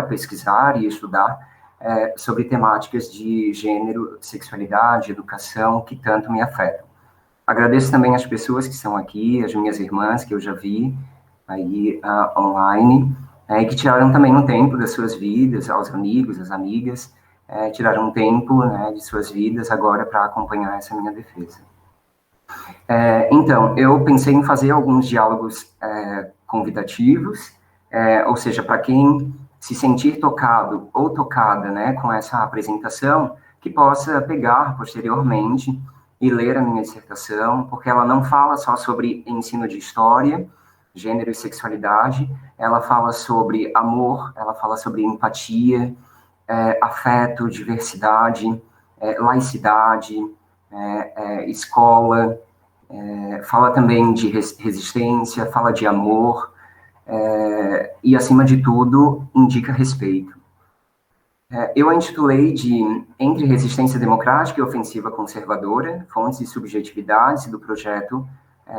pesquisar e estudar sobre temáticas de gênero, sexualidade, educação, que tanto me afetam. Agradeço também as pessoas que estão aqui, as minhas irmãs, que eu já vi aí online, e que tiraram também um tempo das suas vidas, aos amigos, às amigas, tiraram um tempo, né, de suas vidas agora para acompanhar essa minha defesa. Então, eu pensei em fazer alguns diálogos convidativos, ou seja, para quem se sentir tocado ou tocada, né, com essa apresentação, que possa pegar posteriormente e ler a minha dissertação, porque ela não fala só sobre ensino de história, gênero e sexualidade, ela fala sobre amor, ela fala sobre empatia, afeto, diversidade, laicidade, escola, fala também de resistência, fala de amor, e, acima de tudo, indica respeito. Eu a intitulei de Entre Resistência Democrática e Ofensiva Conservadora, Fontes e Subjetividades do projeto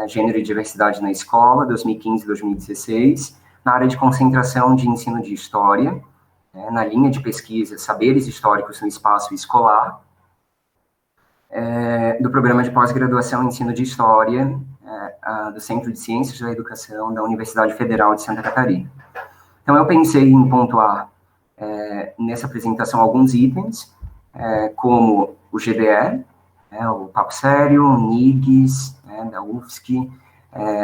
Gênero e Diversidade na Escola, 2015-2016, na área de concentração de ensino de história, na linha de pesquisa Saberes Históricos no Espaço Escolar, do programa de pós-graduação em ensino de história do Centro de Ciências da Educação da Universidade Federal de Santa Catarina. Então, eu pensei em pontuar nessa apresentação alguns itens, como o GDE, o Papo Sério, o NIGS, da UFSC,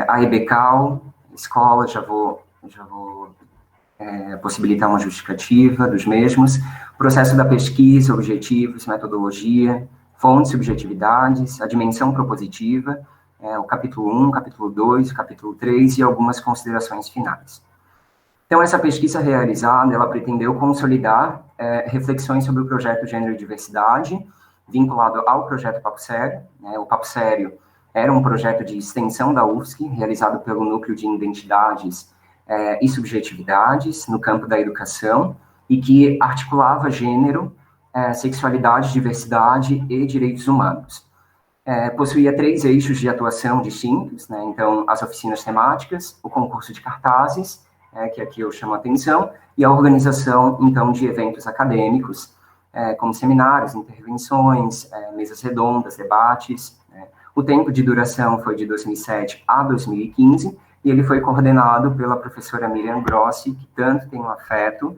a EBCAL, escola, já vou possibilitar uma justificativa dos mesmos, processo da pesquisa, objetivos, metodologia, fontes, subjetividades, a dimensão propositiva, o capítulo 1, capítulo 2, capítulo 3 e algumas considerações finais. Então, essa pesquisa realizada, ela pretendeu consolidar reflexões sobre o projeto Gênero e Diversidade, vinculado ao projeto Papo Sério. O Papo Sério era um projeto de extensão da UFSC, realizado pelo Núcleo de Identidades e Subjetividades, no campo da educação, e que articulava gênero, sexualidade, diversidade e direitos humanos. Possuía 3 eixos de atuação distintos, então, as oficinas temáticas, o concurso de cartazes, que aqui eu chamo a atenção, e a organização, então, de eventos acadêmicos, como seminários, intervenções, mesas redondas, debates. O tempo de duração foi de 2007 a 2015, e ele foi coordenado pela professora Miriam Grossi, que tanto tem um afeto,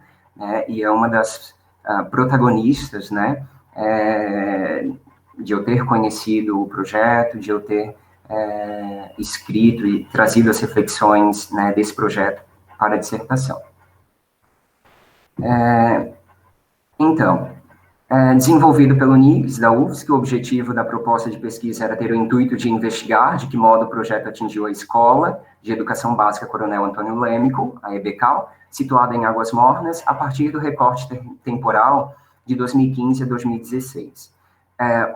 e é uma das protagonistas, de eu ter conhecido o projeto, de eu ter escrito e trazido as reflexões, desse projeto para a dissertação. Então, desenvolvido pelo NIGS, da UFSC, o objetivo da proposta de pesquisa era ter o intuito de investigar de que modo o projeto atingiu a Escola de Educação Básica Coronel Antônio Lêmico, a EBCAL, situada em Águas Mornas, a partir do recorte temporal de 2015 a 2016.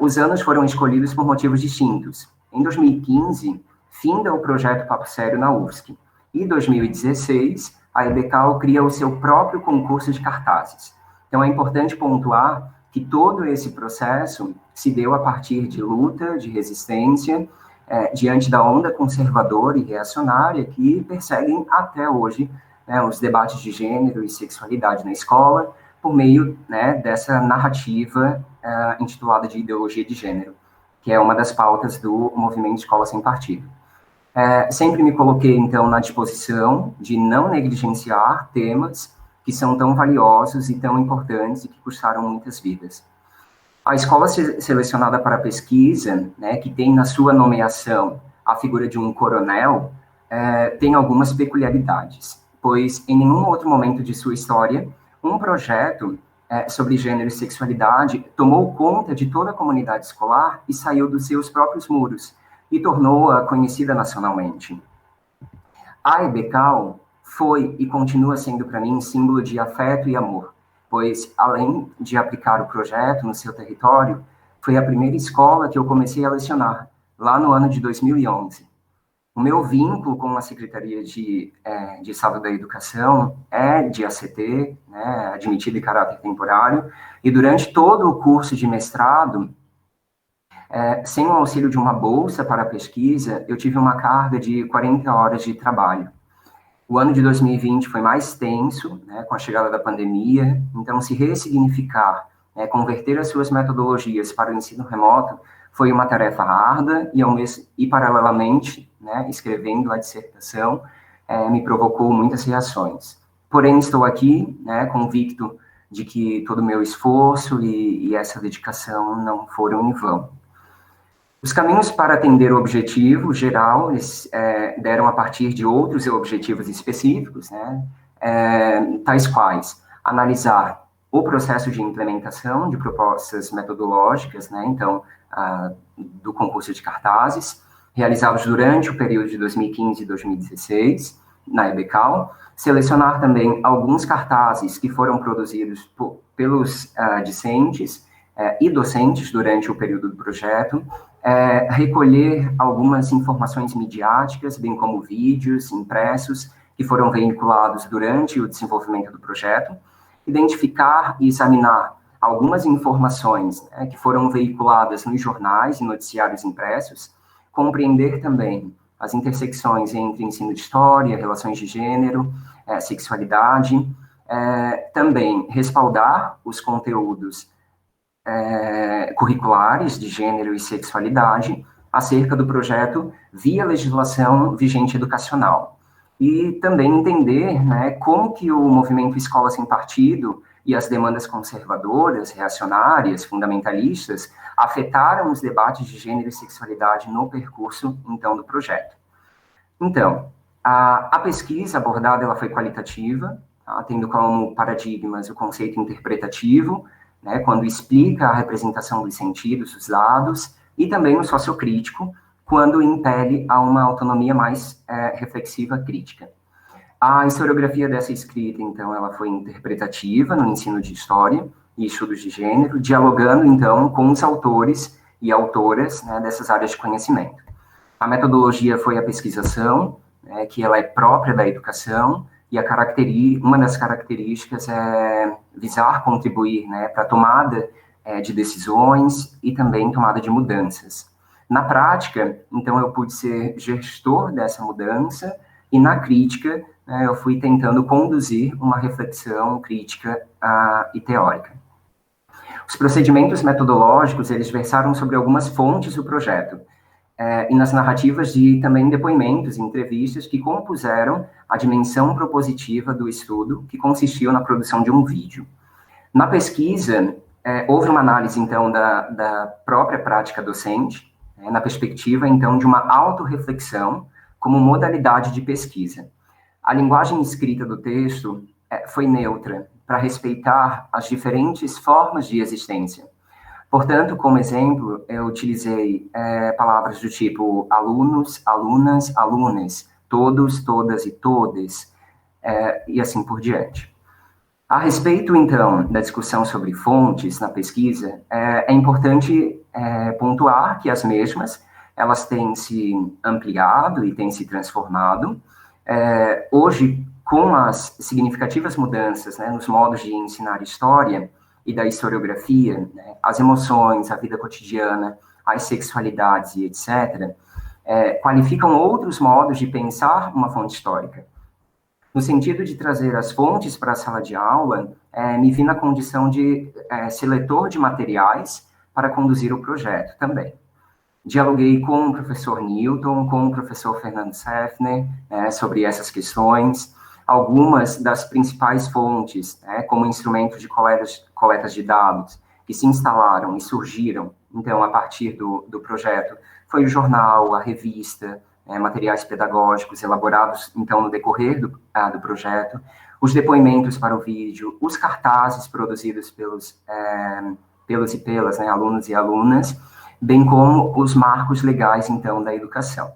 Os anos foram escolhidos por motivos distintos. Em 2015, finda o projeto Papo Sério na UFSC. E em 2016, a EBCAL cria o seu próprio concurso de cartazes. Então, é importante pontuar que todo esse processo se deu a partir de luta, de resistência, diante da onda conservadora e reacionária que perseguem até hoje os debates de gênero e sexualidade na escola, por meio dessa narrativa intitulada de ideologia de gênero, que é uma das pautas do movimento Escola Sem Partido. Sempre me coloquei, então, na disposição de não negligenciar temas que são tão valiosos e tão importantes e que custaram muitas vidas. A escola selecionada para a pesquisa, que tem na sua nomeação a figura de um coronel, tem algumas peculiaridades, pois em nenhum outro momento de sua história, um projeto sobre gênero e sexualidade tomou conta de toda a comunidade escolar e saiu dos seus próprios muros, e tornou-a conhecida nacionalmente. A EBCAL foi e continua sendo para mim símbolo de afeto e amor, pois, além de aplicar o projeto no seu território, foi a primeira escola que eu comecei a lecionar, lá no ano de 2011. O meu vínculo com a Secretaria de Estado da Educação é de ACT, admitido em caráter temporário, e durante todo o curso de mestrado, sem o auxílio de uma bolsa para a pesquisa, eu tive uma carga de 40 horas de trabalho. O ano de 2020 foi mais tenso, né, com a chegada da pandemia, então se ressignificar, né, converter as suas metodologias para o ensino remoto foi uma tarefa árdua e paralelamente, né, escrevendo a dissertação, me provocou muitas reações. Porém, estou aqui, né, convicto de que todo o meu esforço e essa dedicação não foram em vão. Os caminhos para atender o objetivo geral, eles deram a partir de outros objetivos específicos, né, tais quais analisar o processo de implementação de propostas metodológicas, né, então, do concurso de cartazes, realizados durante o período de 2015 e 2016, na EBCAL, selecionar também alguns cartazes que foram produzidos pelos discentes e docentes durante o período do projeto, recolher algumas informações midiáticas, bem como vídeos impressos, que foram veiculados durante o desenvolvimento do projeto, identificar e examinar algumas informações que foram veiculadas nos jornais e noticiários impressos, compreender também as intersecções entre ensino de história, relações de gênero, sexualidade, também respaldar os conteúdos curriculares de gênero e sexualidade acerca do projeto via legislação vigente educacional. E também entender, né, como que o movimento Escola Sem Partido e as demandas conservadoras, reacionárias, fundamentalistas, afetaram os debates de gênero e sexualidade no percurso, então, do projeto. Então, a pesquisa abordada ela foi qualitativa, tá, tendo como paradigmas o conceito interpretativo, né, quando explica a representação dos sentidos, dos dados, e também o sociocrítico, quando impele a uma autonomia mais reflexiva crítica. A historiografia dessa escrita, então, ela foi interpretativa no ensino de história e estudos de gênero, dialogando, então, com os autores e autoras, né, dessas áreas de conhecimento. A metodologia foi a pesquisação, né, que ela é própria da educação, e uma das características é visar contribuir, né, para a tomada de decisões e também tomada de mudanças. Na prática, então, eu pude ser gestor dessa mudança, e na crítica, né, eu fui tentando conduzir uma reflexão crítica e teórica. Os procedimentos metodológicos, eles versaram sobre algumas fontes do projeto, e nas narrativas de também depoimentos e entrevistas que compuseram a dimensão propositiva do estudo, que consistiu na produção de um vídeo. Na pesquisa, houve uma análise, então, da própria prática docente, na perspectiva, então, de uma autorreflexão como modalidade de pesquisa. A linguagem escrita do texto foi neutra, para respeitar as diferentes formas de existência. Portanto, como exemplo, eu utilizei palavras do tipo alunos, alunas, alunes, todos, todas e todes, e assim por diante. A respeito, então, da discussão sobre fontes na pesquisa, é importante pontuar que as mesmas, elas têm se ampliado e têm se transformado. Hoje, com as significativas mudanças, né, nos modos de ensinar história e da historiografia, né, as emoções, a vida cotidiana, as sexualidades e etc., qualificam outros modos de pensar uma fonte histórica. No sentido de trazer as fontes para a sala de aula, me vi na condição de seletor de materiais para conduzir o projeto também. Dialoguei com o professor Newton, com o professor Fernando Seffner, sobre essas questões. Algumas das principais fontes, como instrumentos de coletas de dados, que se instalaram e surgiram, então, a partir do projeto, foi o jornal, a revista, materiais pedagógicos elaborados, então, no decorrer do projeto, os depoimentos para o vídeo, os cartazes produzidos pelos e pelas, né, alunos e alunas, bem como os marcos legais, então, da educação.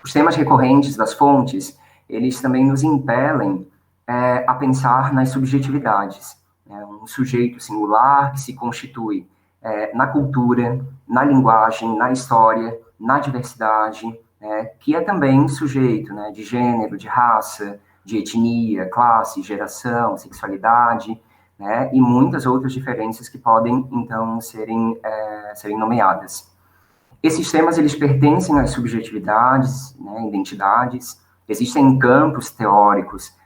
Os temas recorrentes das fontes, eles também nos impelem a pensar nas subjetividades. Um sujeito singular que se constitui na cultura, na linguagem, na história, na diversidade, que é também sujeito, né, de gênero, de raça, de etnia, classe, geração, sexualidade, né, e muitas outras diferenças que podem, então, serem nomeadas. Esses temas, eles pertencem às subjetividades, né, identidades, Existem campos teóricos,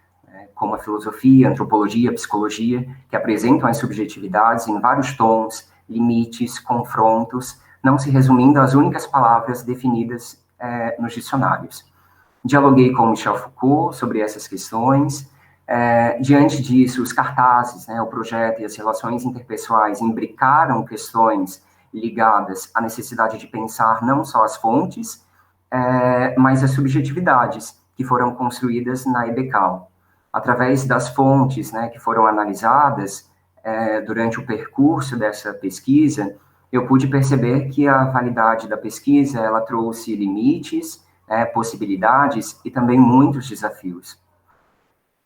como a filosofia, a antropologia, a psicologia, que apresentam as subjetividades em vários tons, limites, confrontos, não se resumindo às únicas palavras definidas nos dicionários. Dialoguei com Michel Foucault sobre essas questões. Diante disso, os cartazes, o projeto e as relações interpessoais imbricaram questões ligadas à necessidade de pensar não só as fontes, mas as subjetividades que foram construídas na EBCAL. Através das fontes, que foram analisadas durante o percurso dessa pesquisa, eu pude perceber que a validade da pesquisa, ela trouxe limites, possibilidades e também muitos desafios.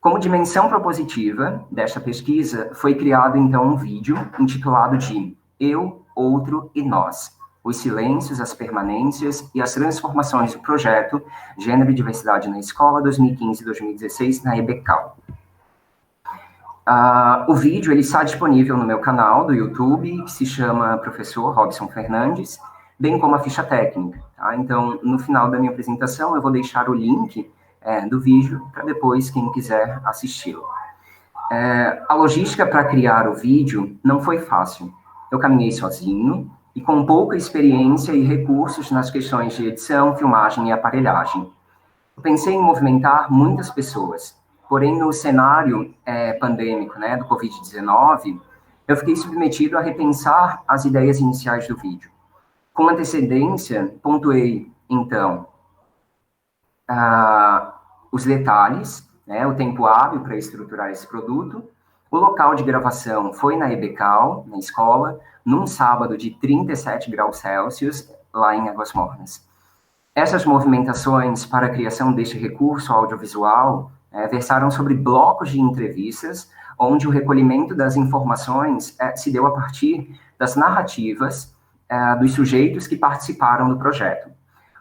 Como dimensão propositiva desta pesquisa, foi criado, então, um vídeo intitulado de Eu, Outro e Nós, os silêncios, as permanências e as transformações do projeto Gênero e Diversidade na Escola 2015-2016 na EBCAL. O vídeo ele está disponível no meu canal do YouTube, que se chama Professor Robson Fernandes, bem como a ficha técnica. Tá? Então, no final da minha apresentação, eu vou deixar o link do vídeo para depois quem quiser assisti-lo. A logística para criar o vídeo não foi fácil. Eu caminhei sozinho e com pouca experiência e recursos nas questões de edição, filmagem e aparelhagem. Eu pensei em movimentar muitas pessoas, porém no cenário pandêmico, do Covid-19, eu fiquei submetido a repensar as ideias iniciais do vídeo. Com antecedência, pontuei, então, os detalhes, o tempo hábil para estruturar esse produto. O local de gravação foi na EBCAL, na escola, num sábado de 37 graus Celsius, lá em Águas Mornas. Essas movimentações para a criação deste recurso audiovisual versaram sobre blocos de entrevistas, onde o recolhimento das informações se deu a partir das narrativas dos sujeitos que participaram do projeto.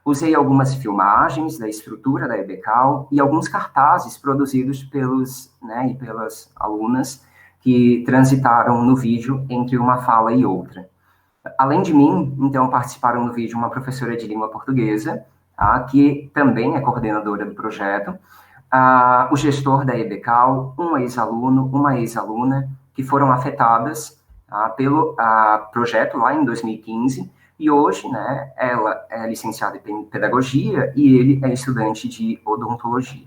Usei algumas filmagens da estrutura da EBCAL e alguns cartazes produzidos pelos e pelas alunas que transitaram no vídeo entre uma fala e outra. Além de mim, então, participaram no vídeo uma professora de língua portuguesa, que também é coordenadora do projeto, o gestor da EBCAL, um ex-aluno, uma ex-aluna, que foram afetadas pelo projeto lá em 2015, e hoje, ela é licenciada em pedagogia e ele é estudante de odontologia.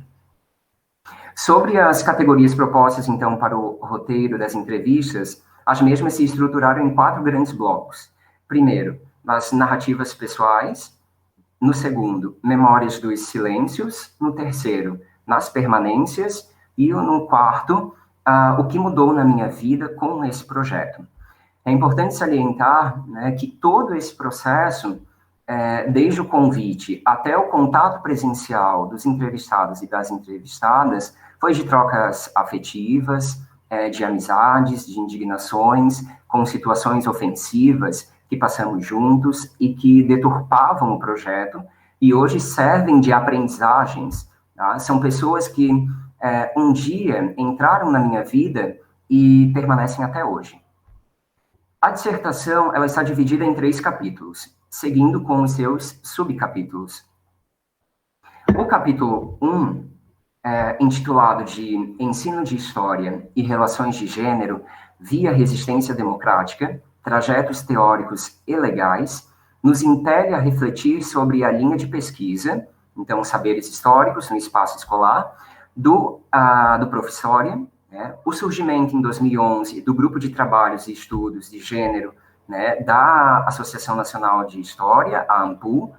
Sobre as categorias propostas, então, para o roteiro das entrevistas, as mesmas se estruturaram em 4 grandes blocos. Primeiro, as narrativas pessoais. No segundo, memórias dos silêncios. No terceiro, nas permanências. E no quarto, o que mudou na minha vida com esse projeto. É importante salientar que todo esse processo, desde o convite até o contato presencial dos entrevistados e das entrevistadas, foi de trocas afetivas, de amizades, de indignações, com situações ofensivas que passamos juntos e que deturpavam o projeto e hoje servem de aprendizagens. Tá? São pessoas que um dia entraram na minha vida e permanecem até hoje. A dissertação ela está dividida em 3 capítulos, seguindo com os seus subcapítulos. O capítulo 1, intitulado de Ensino de História e Relações de Gênero via Resistência Democrática, Trajetos Teóricos e Legais, nos impele a refletir sobre a linha de pesquisa, então, saberes históricos no espaço escolar, do Professória, o surgimento em 2011 do Grupo de Trabalhos e Estudos de Gênero, da Associação Nacional de História, a ANPU,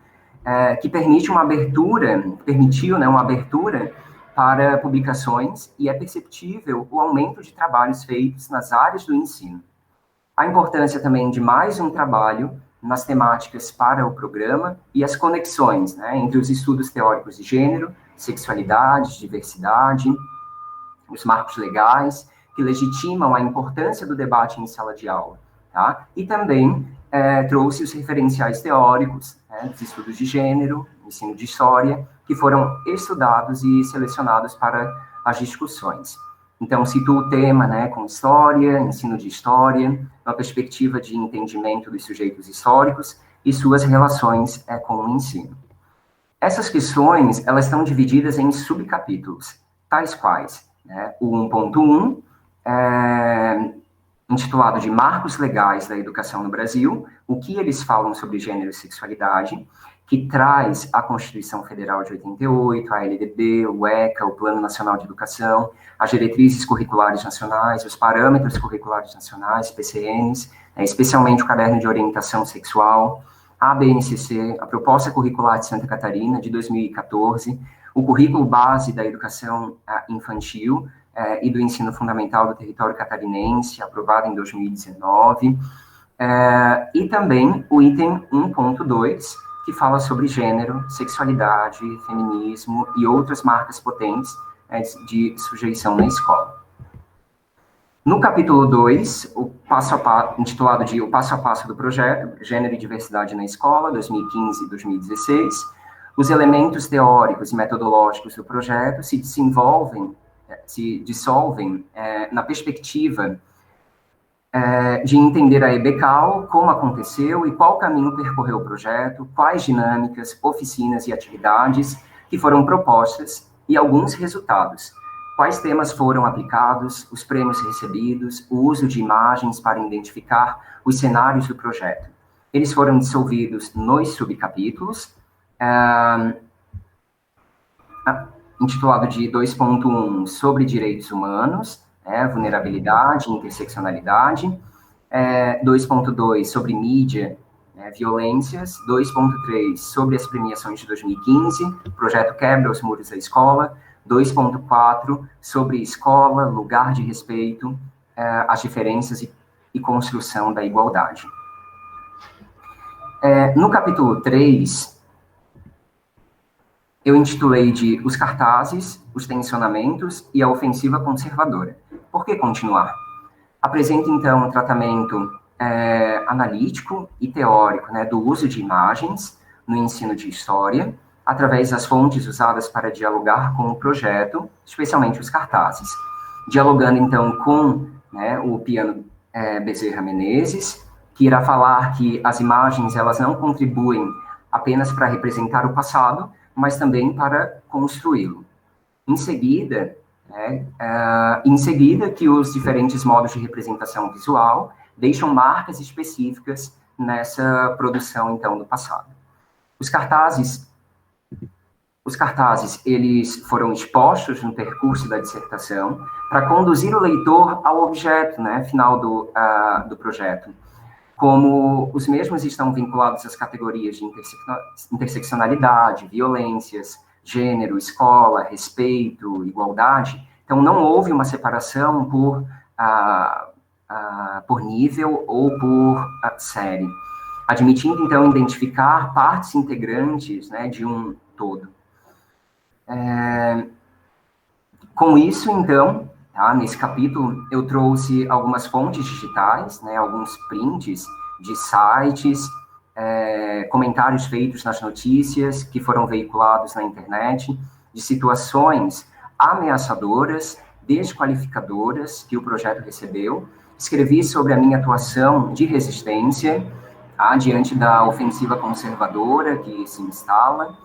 que permitiu uma abertura para publicações e é perceptível o aumento de trabalhos feitos nas áreas do ensino. A importância também de mais um trabalho nas temáticas para o programa e as conexões entre os estudos teóricos de gênero, sexualidade, diversidade, os marcos legais, que legitimam a importância do debate em sala de aula. Tá? E também trouxe os referenciais teóricos dos estudos de gênero, ensino de história, que foram estudados e selecionados para as discussões. Então, cito o tema com história, ensino de história, uma perspectiva de entendimento dos sujeitos históricos e suas relações com o ensino. Essas questões, elas estão divididas em subcapítulos, tais quais, né, o 1.1, intitulado de Marcos Legais da Educação no Brasil, o que eles falam sobre gênero e sexualidade, que traz a Constituição Federal de 88, a LDB, o ECA, o Plano Nacional de Educação, as diretrizes curriculares nacionais, os parâmetros curriculares nacionais, PCNs, especialmente o Caderno de Orientação Sexual, a ABNCC, a Proposta Curricular de Santa Catarina, de 2014, o Currículo Base da Educação Infantil e do Ensino Fundamental do Território Catarinense, aprovado em 2019, e também o item 1.2, que fala sobre gênero, sexualidade, feminismo e outras marcas potentes de sujeição na escola. No capítulo 2, intitulado de O Passo a Passo do Projeto, Gênero e Diversidade na Escola, 2015 e 2016, os elementos teóricos e metodológicos do projeto se dissolvem na perspectiva de entender a EBCAL, como aconteceu e qual caminho percorreu o projeto, quais dinâmicas, oficinas e atividades que foram propostas e alguns resultados. Quais temas foram aplicados, os prêmios recebidos, o uso de imagens para identificar os cenários do projeto. Eles foram dissolvidos nos subcapítulos, intitulado de 2.1 sobre direitos humanos, vulnerabilidade, interseccionalidade, 2.2 sobre mídia, violências, 2.3 sobre as premiações de 2015, projeto Quebra os Muros da Escola, 2.4 sobre escola, lugar de respeito, as diferenças e construção da igualdade. No capítulo 3, eu intitulei de Os Cartazes, os Tensionamentos e a Ofensiva Conservadora. Por que continuar? Apresenta, então, um tratamento analítico e teórico, do uso de imagens no ensino de história, através das fontes usadas para dialogar com o projeto, especialmente os cartazes. Dialogando, então, com o Piano Bezerra Menezes, que irá falar que as imagens elas não contribuem apenas para representar o passado, mas também para construí-lo. Em seguida, que os diferentes modos de representação visual deixam marcas específicas nessa produção, então, do passado. Os cartazes, eles foram expostos no percurso da dissertação para conduzir o leitor ao objeto, final do projeto. Como os mesmos estão vinculados às categorias de interseccionalidade, violências, gênero, escola, respeito, igualdade, então não houve uma separação por nível ou por série, admitindo, então, identificar partes integrantes de um todo. Com isso, então, nesse capítulo, eu trouxe algumas fontes digitais, alguns prints de sites, comentários feitos nas notícias que foram veiculados na internet, de situações ameaçadoras, desqualificadoras que o projeto recebeu. Escrevi sobre a minha atuação de resistência diante da ofensiva conservadora que se instala,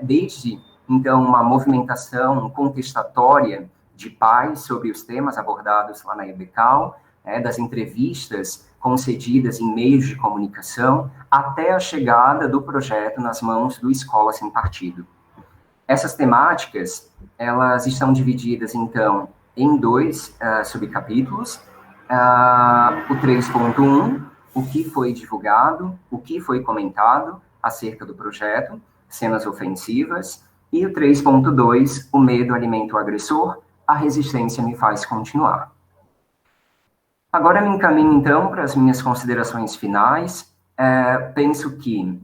desde, então, uma movimentação contestatória de pais sobre os temas abordados lá na EBCAL, das entrevistas concedidas em meios de comunicação, até a chegada do projeto nas mãos do Escola Sem Partido. Essas temáticas, elas estão divididas, então, em dois subcapítulos. O 3.1, o que foi divulgado, o que foi comentado acerca do projeto, cenas ofensivas, e o 3.2, o medo alimenta o agressor, a resistência me faz continuar. Agora me encaminho, então, para as minhas considerações finais. Penso que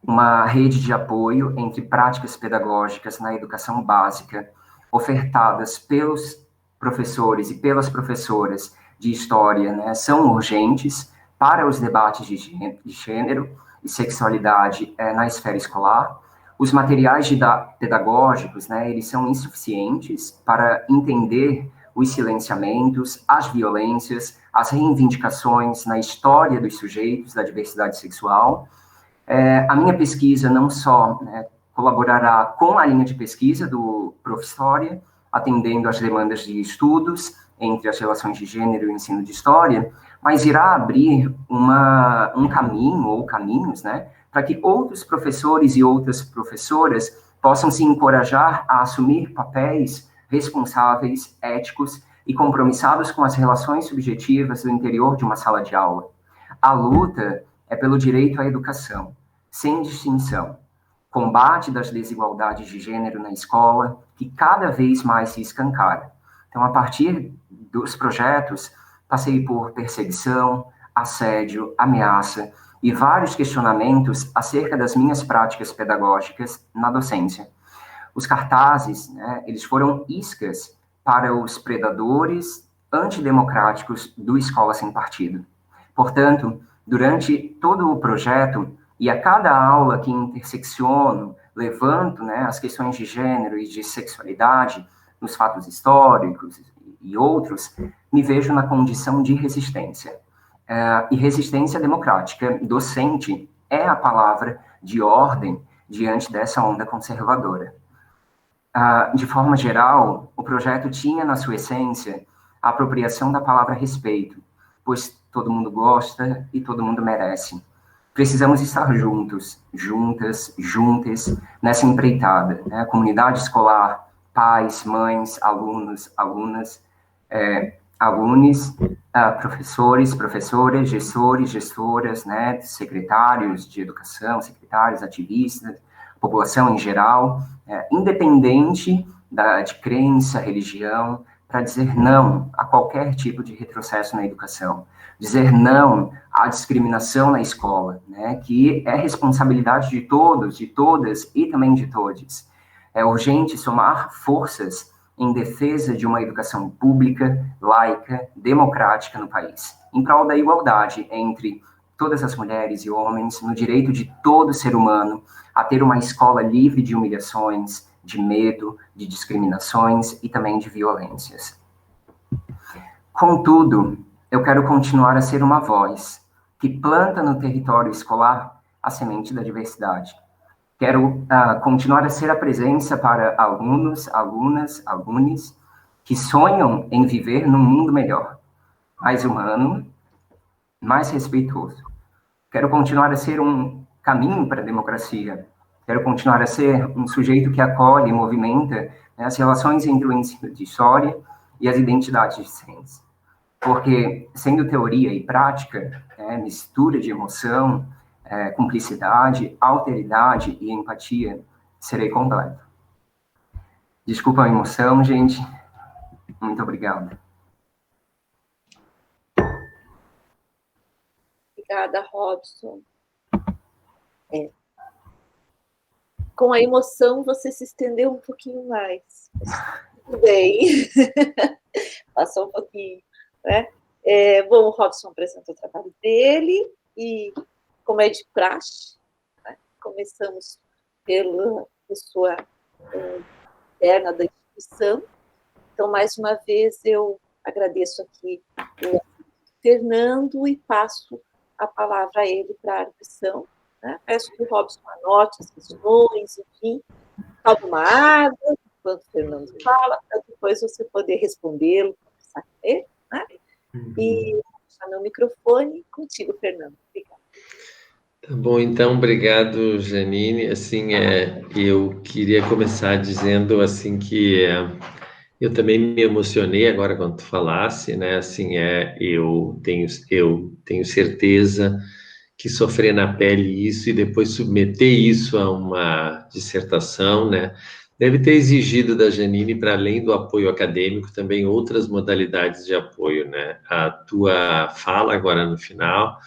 uma rede de apoio entre práticas pedagógicas na educação básica, ofertadas pelos professores e pelas professoras de história, são urgentes para os debates de gênero e sexualidade na esfera escolar. Os materiais pedagógicos, eles são insuficientes para entender os silenciamentos, as violências, as reivindicações na história dos sujeitos da diversidade sexual. A minha pesquisa não só colaborará com a linha de pesquisa do Profhistória, atendendo às demandas de estudos entre as relações de gênero e o ensino de história, mas irá abrir um caminho, ou caminhos, né, para que outros professores e outras professoras possam se encorajar a assumir papéis responsáveis, éticos e compromissados com as relações subjetivas do interior de uma sala de aula. A luta é pelo direito à educação, sem distinção, combate das desigualdades de gênero na escola, que cada vez mais se escancara. Então, a partir dos projetos, passei por perseguição, assédio, ameaça e vários questionamentos acerca das minhas práticas pedagógicas na docência. Os cartazes, né, eles foram iscas para os predadores antidemocráticos do Escola Sem Partido. Portanto, durante todo o projeto, e a cada aula que intersecciono, levanto, né, as questões de gênero e de sexualidade nos fatos históricos e outros, me vejo na condição de resistência. E resistência democrática docente é a palavra de ordem diante dessa onda conservadora. De forma geral, o projeto tinha na sua essência a apropriação da palavra respeito, pois todo mundo gosta e todo mundo merece. Precisamos estar juntos, juntas, juntas, nessa empreitada, né? A comunidade escolar, pais, mães, alunos, alunas, alunos, professores, professoras, gestores, gestoras, né? Secretários de educação, secretários, ativistas, população em geral, independente de crença, religião, para dizer não a qualquer tipo de retrocesso na educação, dizer não à discriminação na escola, né, que é responsabilidade de todos, de todas e também de todos. É urgente somar forças em defesa de uma educação pública, laica, democrática no país, em prol da igualdade entre todas as mulheres e homens, no direito de todo ser humano a ter uma escola livre de humilhações, de medo, de discriminações e também de violências. Contudo, eu quero continuar a ser uma voz que planta no território escolar a semente da diversidade. Quero continuar a ser a presença para alunos, alunas, alunos que sonham em viver num mundo melhor, mais humano, mais respeitoso. Quero continuar a ser um caminho para a democracia. Quero continuar a ser um sujeito que acolhe e movimenta, né, as relações entre o ensino de história e as identidades discentes. Porque, sendo teoria e prática, mistura de emoção, cumplicidade, alteridade e empatia, serei completo. Desculpa a emoção, gente. Muito obrigado. Obrigada, Robson. Com a emoção, você se estendeu um pouquinho mais. Tudo bem. Passou um pouquinho, né? Bom, o Robson apresentou o trabalho dele e, como é de praxe, né, começamos pela pessoa interna da instituição. Então, mais uma vez, eu agradeço aqui o Fernando e passo a palavra a ele para a arguição. Né? Peço que o Robson anote as questões, enfim, tome uma água enquanto o Fernando fala, para depois você poder respondê-lo, conversar com ele, né? E vou deixar meu microfone contigo, Fernando. Obrigada. Tá bom, então, obrigado, Janine. Assim, eu queria começar dizendo assim que eu também me emocionei agora quando tu falasse, né? Assim, eu tenho certeza que sofrer na pele isso e depois submeter isso a uma dissertação, né? Deve ter exigido da Janine, para além do apoio acadêmico, também outras modalidades de apoio, né? A tua fala agora no final,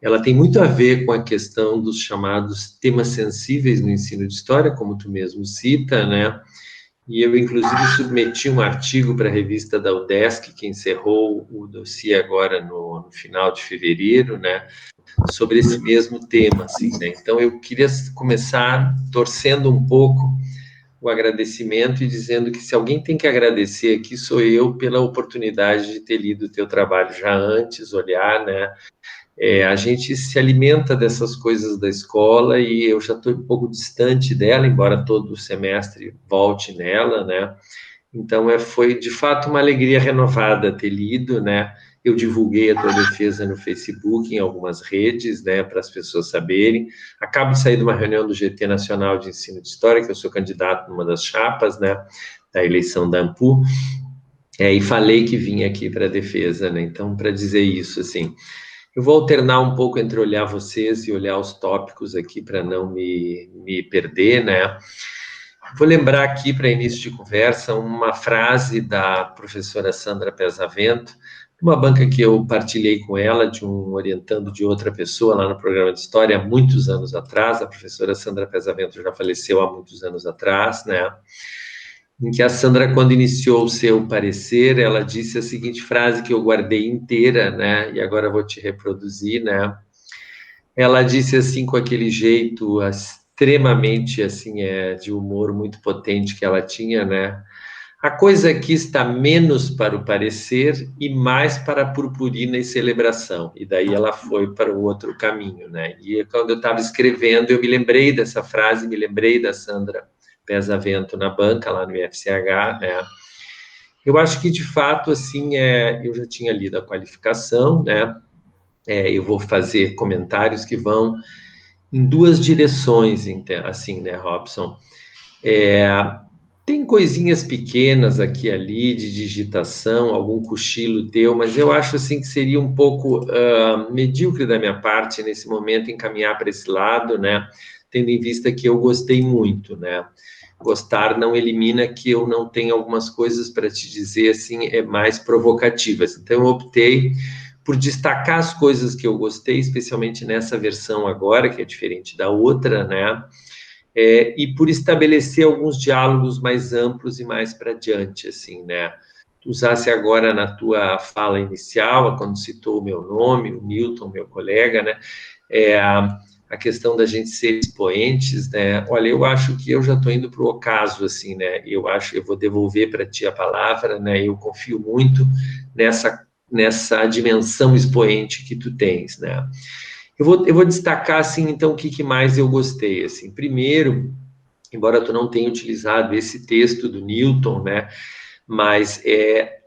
ela tem muito a ver com a questão dos chamados temas sensíveis no ensino de história, como tu mesmo cita, né? E eu, inclusive, submeti um artigo para a revista da UDESC, que encerrou o dossiê agora no final de fevereiro, né? Sobre esse mesmo tema, assim, né? Então, eu queria começar torcendo um pouco o agradecimento e dizendo que se alguém tem que agradecer aqui sou eu pela oportunidade de ter lido o teu trabalho já antes, olhar, né? A gente se alimenta dessas coisas da escola e eu já estou um pouco distante dela, embora todo semestre volte nela, né? Então, foi de fato uma alegria renovada ter lido, né? Eu divulguei a tua defesa no Facebook, em algumas redes, né, para as pessoas saberem. Acabo de sair de uma reunião do GT Nacional de Ensino de História, que eu sou candidato numa das chapas, né, da eleição da AMPU, e falei que vinha aqui para a defesa, né? Então, para dizer isso, assim, eu vou alternar um pouco entre olhar vocês e olhar os tópicos aqui para não me perder, né? Vou lembrar aqui, para início de conversa, uma frase da professora Sandra Pesavento, uma banca que eu partilhei com ela, de um orientando de outra pessoa lá no programa de História, há muitos anos atrás. A professora Sandra Pesavento já faleceu há muitos anos atrás, né? Em que a Sandra, quando iniciou o seu parecer, ela disse a seguinte frase que eu guardei inteira, né? E agora vou te reproduzir, né? Ela disse assim, com aquele jeito extremamente, assim, de humor muito potente que ela tinha, né? A coisa aqui está menos para o parecer e mais para a purpurina e celebração. E daí ela foi para o outro caminho, né? E quando eu estava escrevendo, eu me lembrei dessa frase, me lembrei da Sandra Pesavento na banca, lá no IFCH, né? Eu acho que, de fato, assim, eu já tinha lido a qualificação, né? Eu vou fazer comentários que vão em duas direções, assim, né, Robson? Tem coisinhas pequenas aqui e ali de digitação, algum cochilo teu, mas eu acho assim que seria um pouco medíocre da minha parte nesse momento encaminhar para esse lado, né? Tendo em vista que eu gostei muito, né? Gostar não elimina que eu não tenho algumas coisas para te dizer assim, mais provocativas. Então eu optei por destacar as coisas que eu gostei, especialmente nessa versão agora, que é diferente da outra, né? E por estabelecer alguns diálogos mais amplos e mais para diante, assim, né? Tu usasse agora na tua fala inicial, quando citou o meu nome, o Newton, meu colega, né? A questão da gente ser expoentes, né? Olha, eu acho que eu já estou indo para o ocaso, assim, né? Eu vou devolver para ti a palavra, né? Eu confio muito nessa dimensão expoente que tu tens, né? Eu vou destacar, assim, então, o que mais eu gostei, assim. Primeiro, embora tu não tenha utilizado esse texto do Newton, né, mas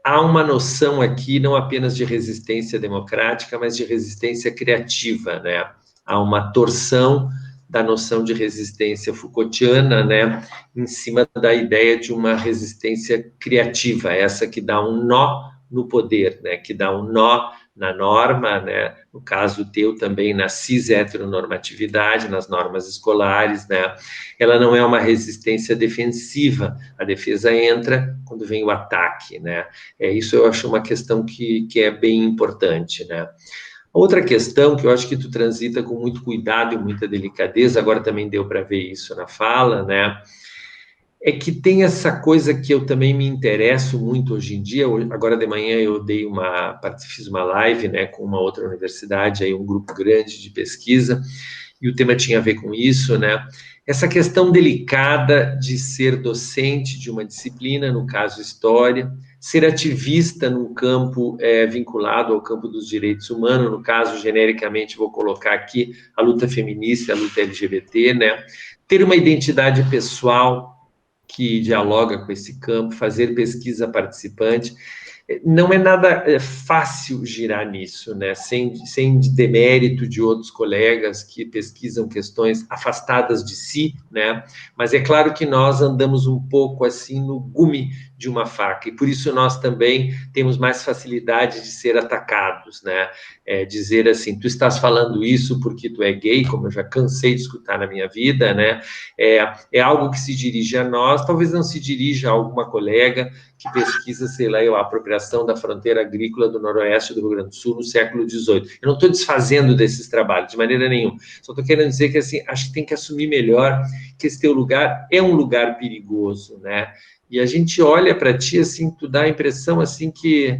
há uma noção aqui não apenas de resistência democrática, mas de resistência criativa, né? Há uma torção da noção de resistência Foucaultiana, né, em cima da ideia de uma resistência criativa, essa que dá um nó no poder, né, que dá um nó na norma, né, no caso teu também na cis-heteronormatividade, nas normas escolares, né, ela não é uma resistência defensiva, a defesa entra quando vem o ataque, né, isso eu acho uma questão que é bem importante, né. Outra questão que eu acho que tu transita com muito cuidado e muita delicadeza, agora também deu para ver isso na fala, né, é que tem essa coisa que eu também me interesso muito hoje em dia. Agora de manhã eu fiz uma live, né, com uma outra universidade, aí um grupo grande de pesquisa, e o tema tinha a ver com isso, né? Essa questão delicada de ser docente de uma disciplina, no caso História, ser ativista num campo vinculado ao campo dos direitos humanos, no caso, genericamente, vou colocar aqui a luta feminista, a luta LGBT, né? Ter uma identidade pessoal que dialoga com esse campo, fazer pesquisa participante. Não é nada fácil girar nisso, né? Sem demérito de outros colegas que pesquisam questões afastadas de si, né? Mas é claro que nós andamos um pouco assim no gume de uma faca, e por isso nós também temos mais facilidade de ser atacados, né? Dizer assim, tu estás falando isso porque tu é gay, como eu já cansei de escutar na minha vida, né? É algo que se dirige a nós, talvez não se dirija a alguma colega que pesquisa, sei lá, a apropriação da fronteira agrícola do noroeste do Rio Grande do Sul no século XVIII. Eu não estou desfazendo desses trabalhos, de maneira nenhuma. Só estou querendo dizer que, assim, acho que tem que assumir melhor que esse teu lugar é um lugar perigoso, né? E a gente olha para ti, assim, tu dá a impressão, assim, que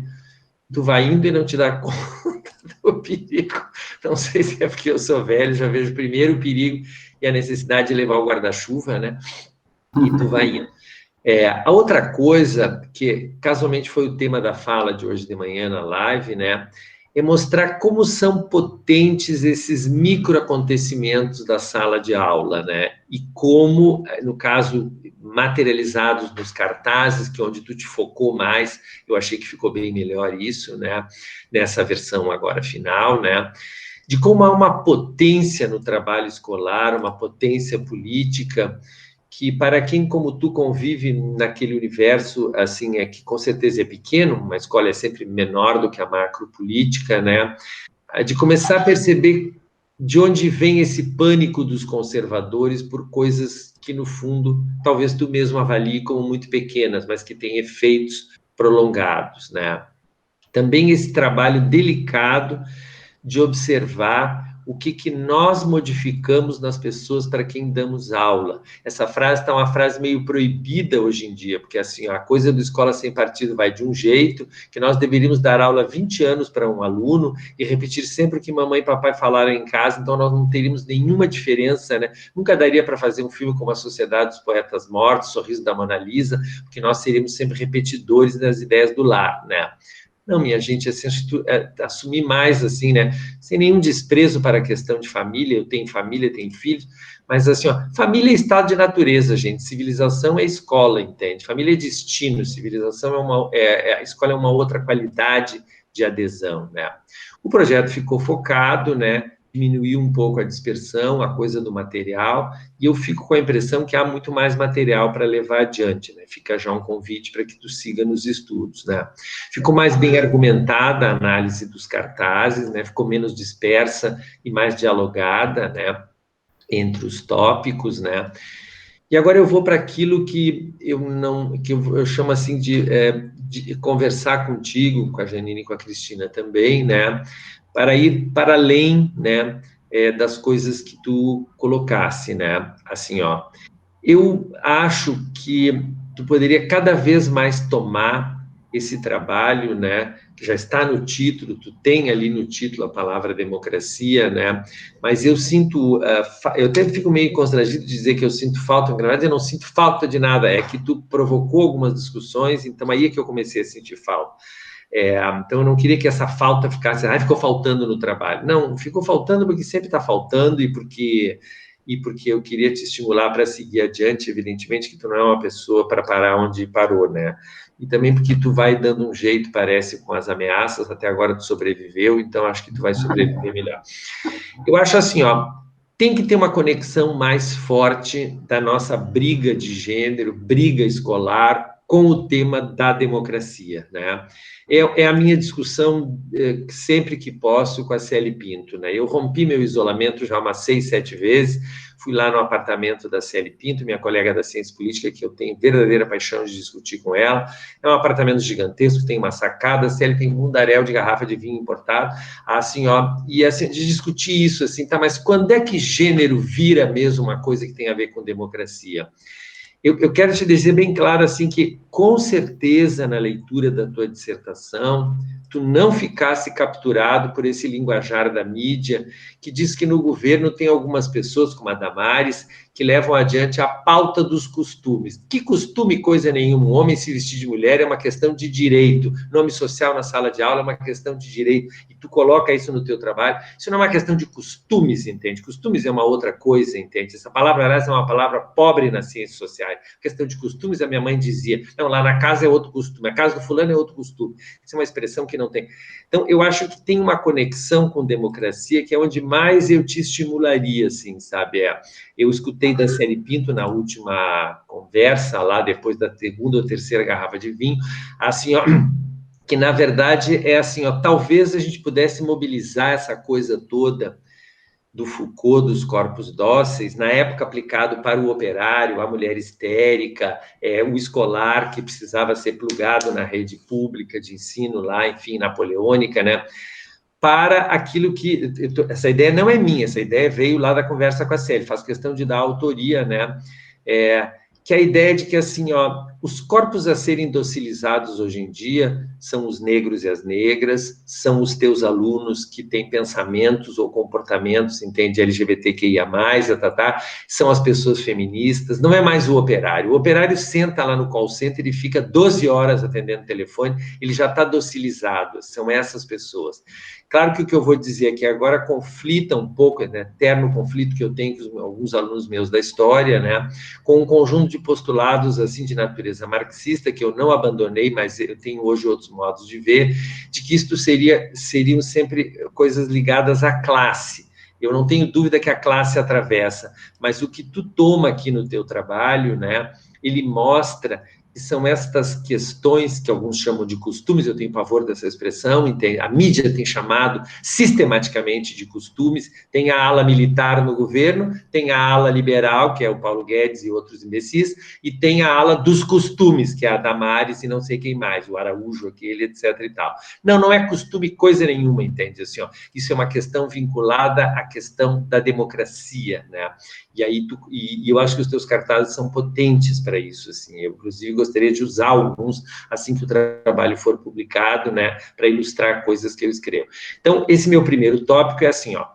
tu vai indo e não te dá conta do perigo. Não sei se é porque eu sou velho, já vejo primeiro o perigo e a necessidade de levar o guarda-chuva, né? E tu vai indo. A outra coisa, que casualmente foi o tema da fala de hoje de manhã na live, né, é mostrar como são potentes esses microacontecimentos da sala de aula, né? E como, no caso, materializados nos cartazes, que é onde tu te focou mais, eu achei que ficou bem melhor isso, né? Nessa versão agora final, né? De como há uma potência no trabalho escolar, uma potência política, que para quem como tu convive naquele universo, assim, que com certeza é pequeno, uma escola é sempre menor do que a macropolítica, né? De começar a perceber de onde vem esse pânico dos conservadores por coisas que, no fundo, talvez tu mesmo avalie como muito pequenas, mas que têm efeitos prolongados, né? Também esse trabalho delicado de observar o que nós modificamos nas pessoas para quem damos aula. Essa frase está uma frase meio proibida hoje em dia, porque assim, a coisa do escola sem partido vai de um jeito, que nós deveríamos dar aula 20 anos para um aluno e repetir sempre o que mamãe e papai falaram em casa, então nós não teríamos nenhuma diferença, né? Nunca daria para fazer um filme como A Sociedade dos Poetas Mortos, Sorriso da Mona Lisa, porque nós seríamos sempre repetidores das ideias do lar, né? Não, minha gente, assim, assumir mais, assim, né, sem nenhum desprezo para a questão de família, eu tenho família, tenho filhos, mas assim, ó, família é estado de natureza, gente, civilização é escola, entende? Família é destino, civilização a escola é uma outra qualidade de adesão, né? O projeto ficou focado, né, diminuiu um pouco a dispersão, a coisa do material, e eu fico com a impressão que há muito mais material para levar adiante, né? Fica já um convite para que tu siga nos estudos, né? Ficou mais bem argumentada a análise dos cartazes, né? Ficou menos dispersa e mais dialogada, né? Entre os tópicos, né? E agora eu vou para aquilo que eu chamo assim de conversar contigo, com a Janine e com a Cristina também, né? Para ir para além, né? Das coisas que tu colocasse, né? Assim, ó, eu acho que tu poderia cada vez mais tomar esse trabalho, né, que já está no título, tu tem ali no título a palavra democracia, né, mas eu sinto, eu até fico meio constrangido de dizer que eu sinto falta, na verdade eu não sinto falta de nada, é que tu provocou algumas discussões, então aí é que eu comecei a sentir falta. Então eu não queria que essa falta ficasse, ficou faltando no trabalho. Não, ficou faltando porque sempre está faltando e porque eu queria te estimular para seguir adiante, evidentemente que tu não é uma pessoa para parar onde parou, né? E também porque tu vai dando um jeito, parece, com as ameaças, até agora tu sobreviveu, então acho que tu vai sobreviver melhor. Eu acho assim, ó, tem que ter uma conexão mais forte da nossa briga de gênero, briga escolar, com o tema da democracia, né? É a minha discussão sempre que posso com a Célia Pinto, né? Eu rompi meu isolamento já umas 6, 7 vezes, fui lá no apartamento da Célia Pinto, minha colega da ciência política, que eu tenho verdadeira paixão de discutir com ela. É um apartamento gigantesco, tem uma sacada, a Célia tem um mundaréu de garrafa de vinho importado, assim, ó, e assim, de discutir isso, assim, tá, mas quando é que gênero vira mesmo uma coisa que tem a ver com democracia? Eu quero te dizer bem claro, assim, que com certeza na leitura da tua dissertação, tu não ficasse capturado por esse linguajar da mídia, que diz que no governo tem algumas pessoas, como a Damares, que levam adiante a pauta dos costumes. Que costume coisa nenhuma, um homem se vestir de mulher é uma questão de direito, nome social na sala de aula é uma questão de direito, e tu coloca isso no teu trabalho, isso não é uma questão de costumes, entende? Costumes é uma outra coisa, entende? Essa palavra, aliás, é uma palavra pobre nas ciências sociais. Questão de costumes, a minha mãe dizia, não, lá na casa é outro costume, a casa do fulano é outro costume. Isso é uma expressão que não tem. Então, eu acho que tem uma conexão com democracia que é onde mais eu te estimularia, assim, sabe? Eu escutei da Célia Pinto na última conversa, lá depois da segunda ou terceira garrafa de vinho, assim, ó, que na verdade é assim, ó, talvez a gente pudesse mobilizar essa coisa toda do Foucault, dos corpos dóceis, na época aplicado para o operário, a mulher histérica, o escolar que precisava ser plugado na rede pública de ensino lá, enfim, napoleônica, né? Para aquilo que... Essa ideia não é minha, essa ideia veio lá da conversa com a Célia, faço questão de dar autoria, né? Que é a ideia de que, assim, ó, Os corpos a serem docilizados hoje em dia são os negros e as negras, são os teus alunos que têm pensamentos ou comportamentos, entende, LGBTQIA+, são as pessoas feministas, não é mais o operário. O operário senta lá no call center e fica 12 horas atendendo o telefone, ele já está docilizado, são essas pessoas. Claro que o que eu vou dizer aqui agora conflita um pouco, né, eterno conflito que eu tenho com alguns alunos meus da história, né, com um conjunto de postulados assim de natureza marxista, que eu não abandonei, mas eu tenho hoje outros modos de ver, de que isto seriam sempre coisas ligadas à classe. Eu não tenho dúvida que a classe atravessa, mas o que tu toma aqui no teu trabalho, né, ele mostra que são estas questões que alguns chamam de costumes, eu tenho pavor dessa expressão, a mídia tem chamado sistematicamente de costumes, tem a ala militar no governo, tem a ala liberal, que é o Paulo Guedes e outros imbecis, e tem a ala dos costumes, que é a Damares e não sei quem mais, o Araújo, aquele, etc. e tal. Não, não é costume coisa nenhuma, entende? Assim, ó, isso é uma questão vinculada à questão da democracia, né? E aí eu acho que os teus cartazes são potentes para isso, assim. Eu, inclusive, gostaria de usar alguns assim que o trabalho for publicado, né, para ilustrar coisas que eu escrevo. Então, esse meu primeiro tópico é assim, ó,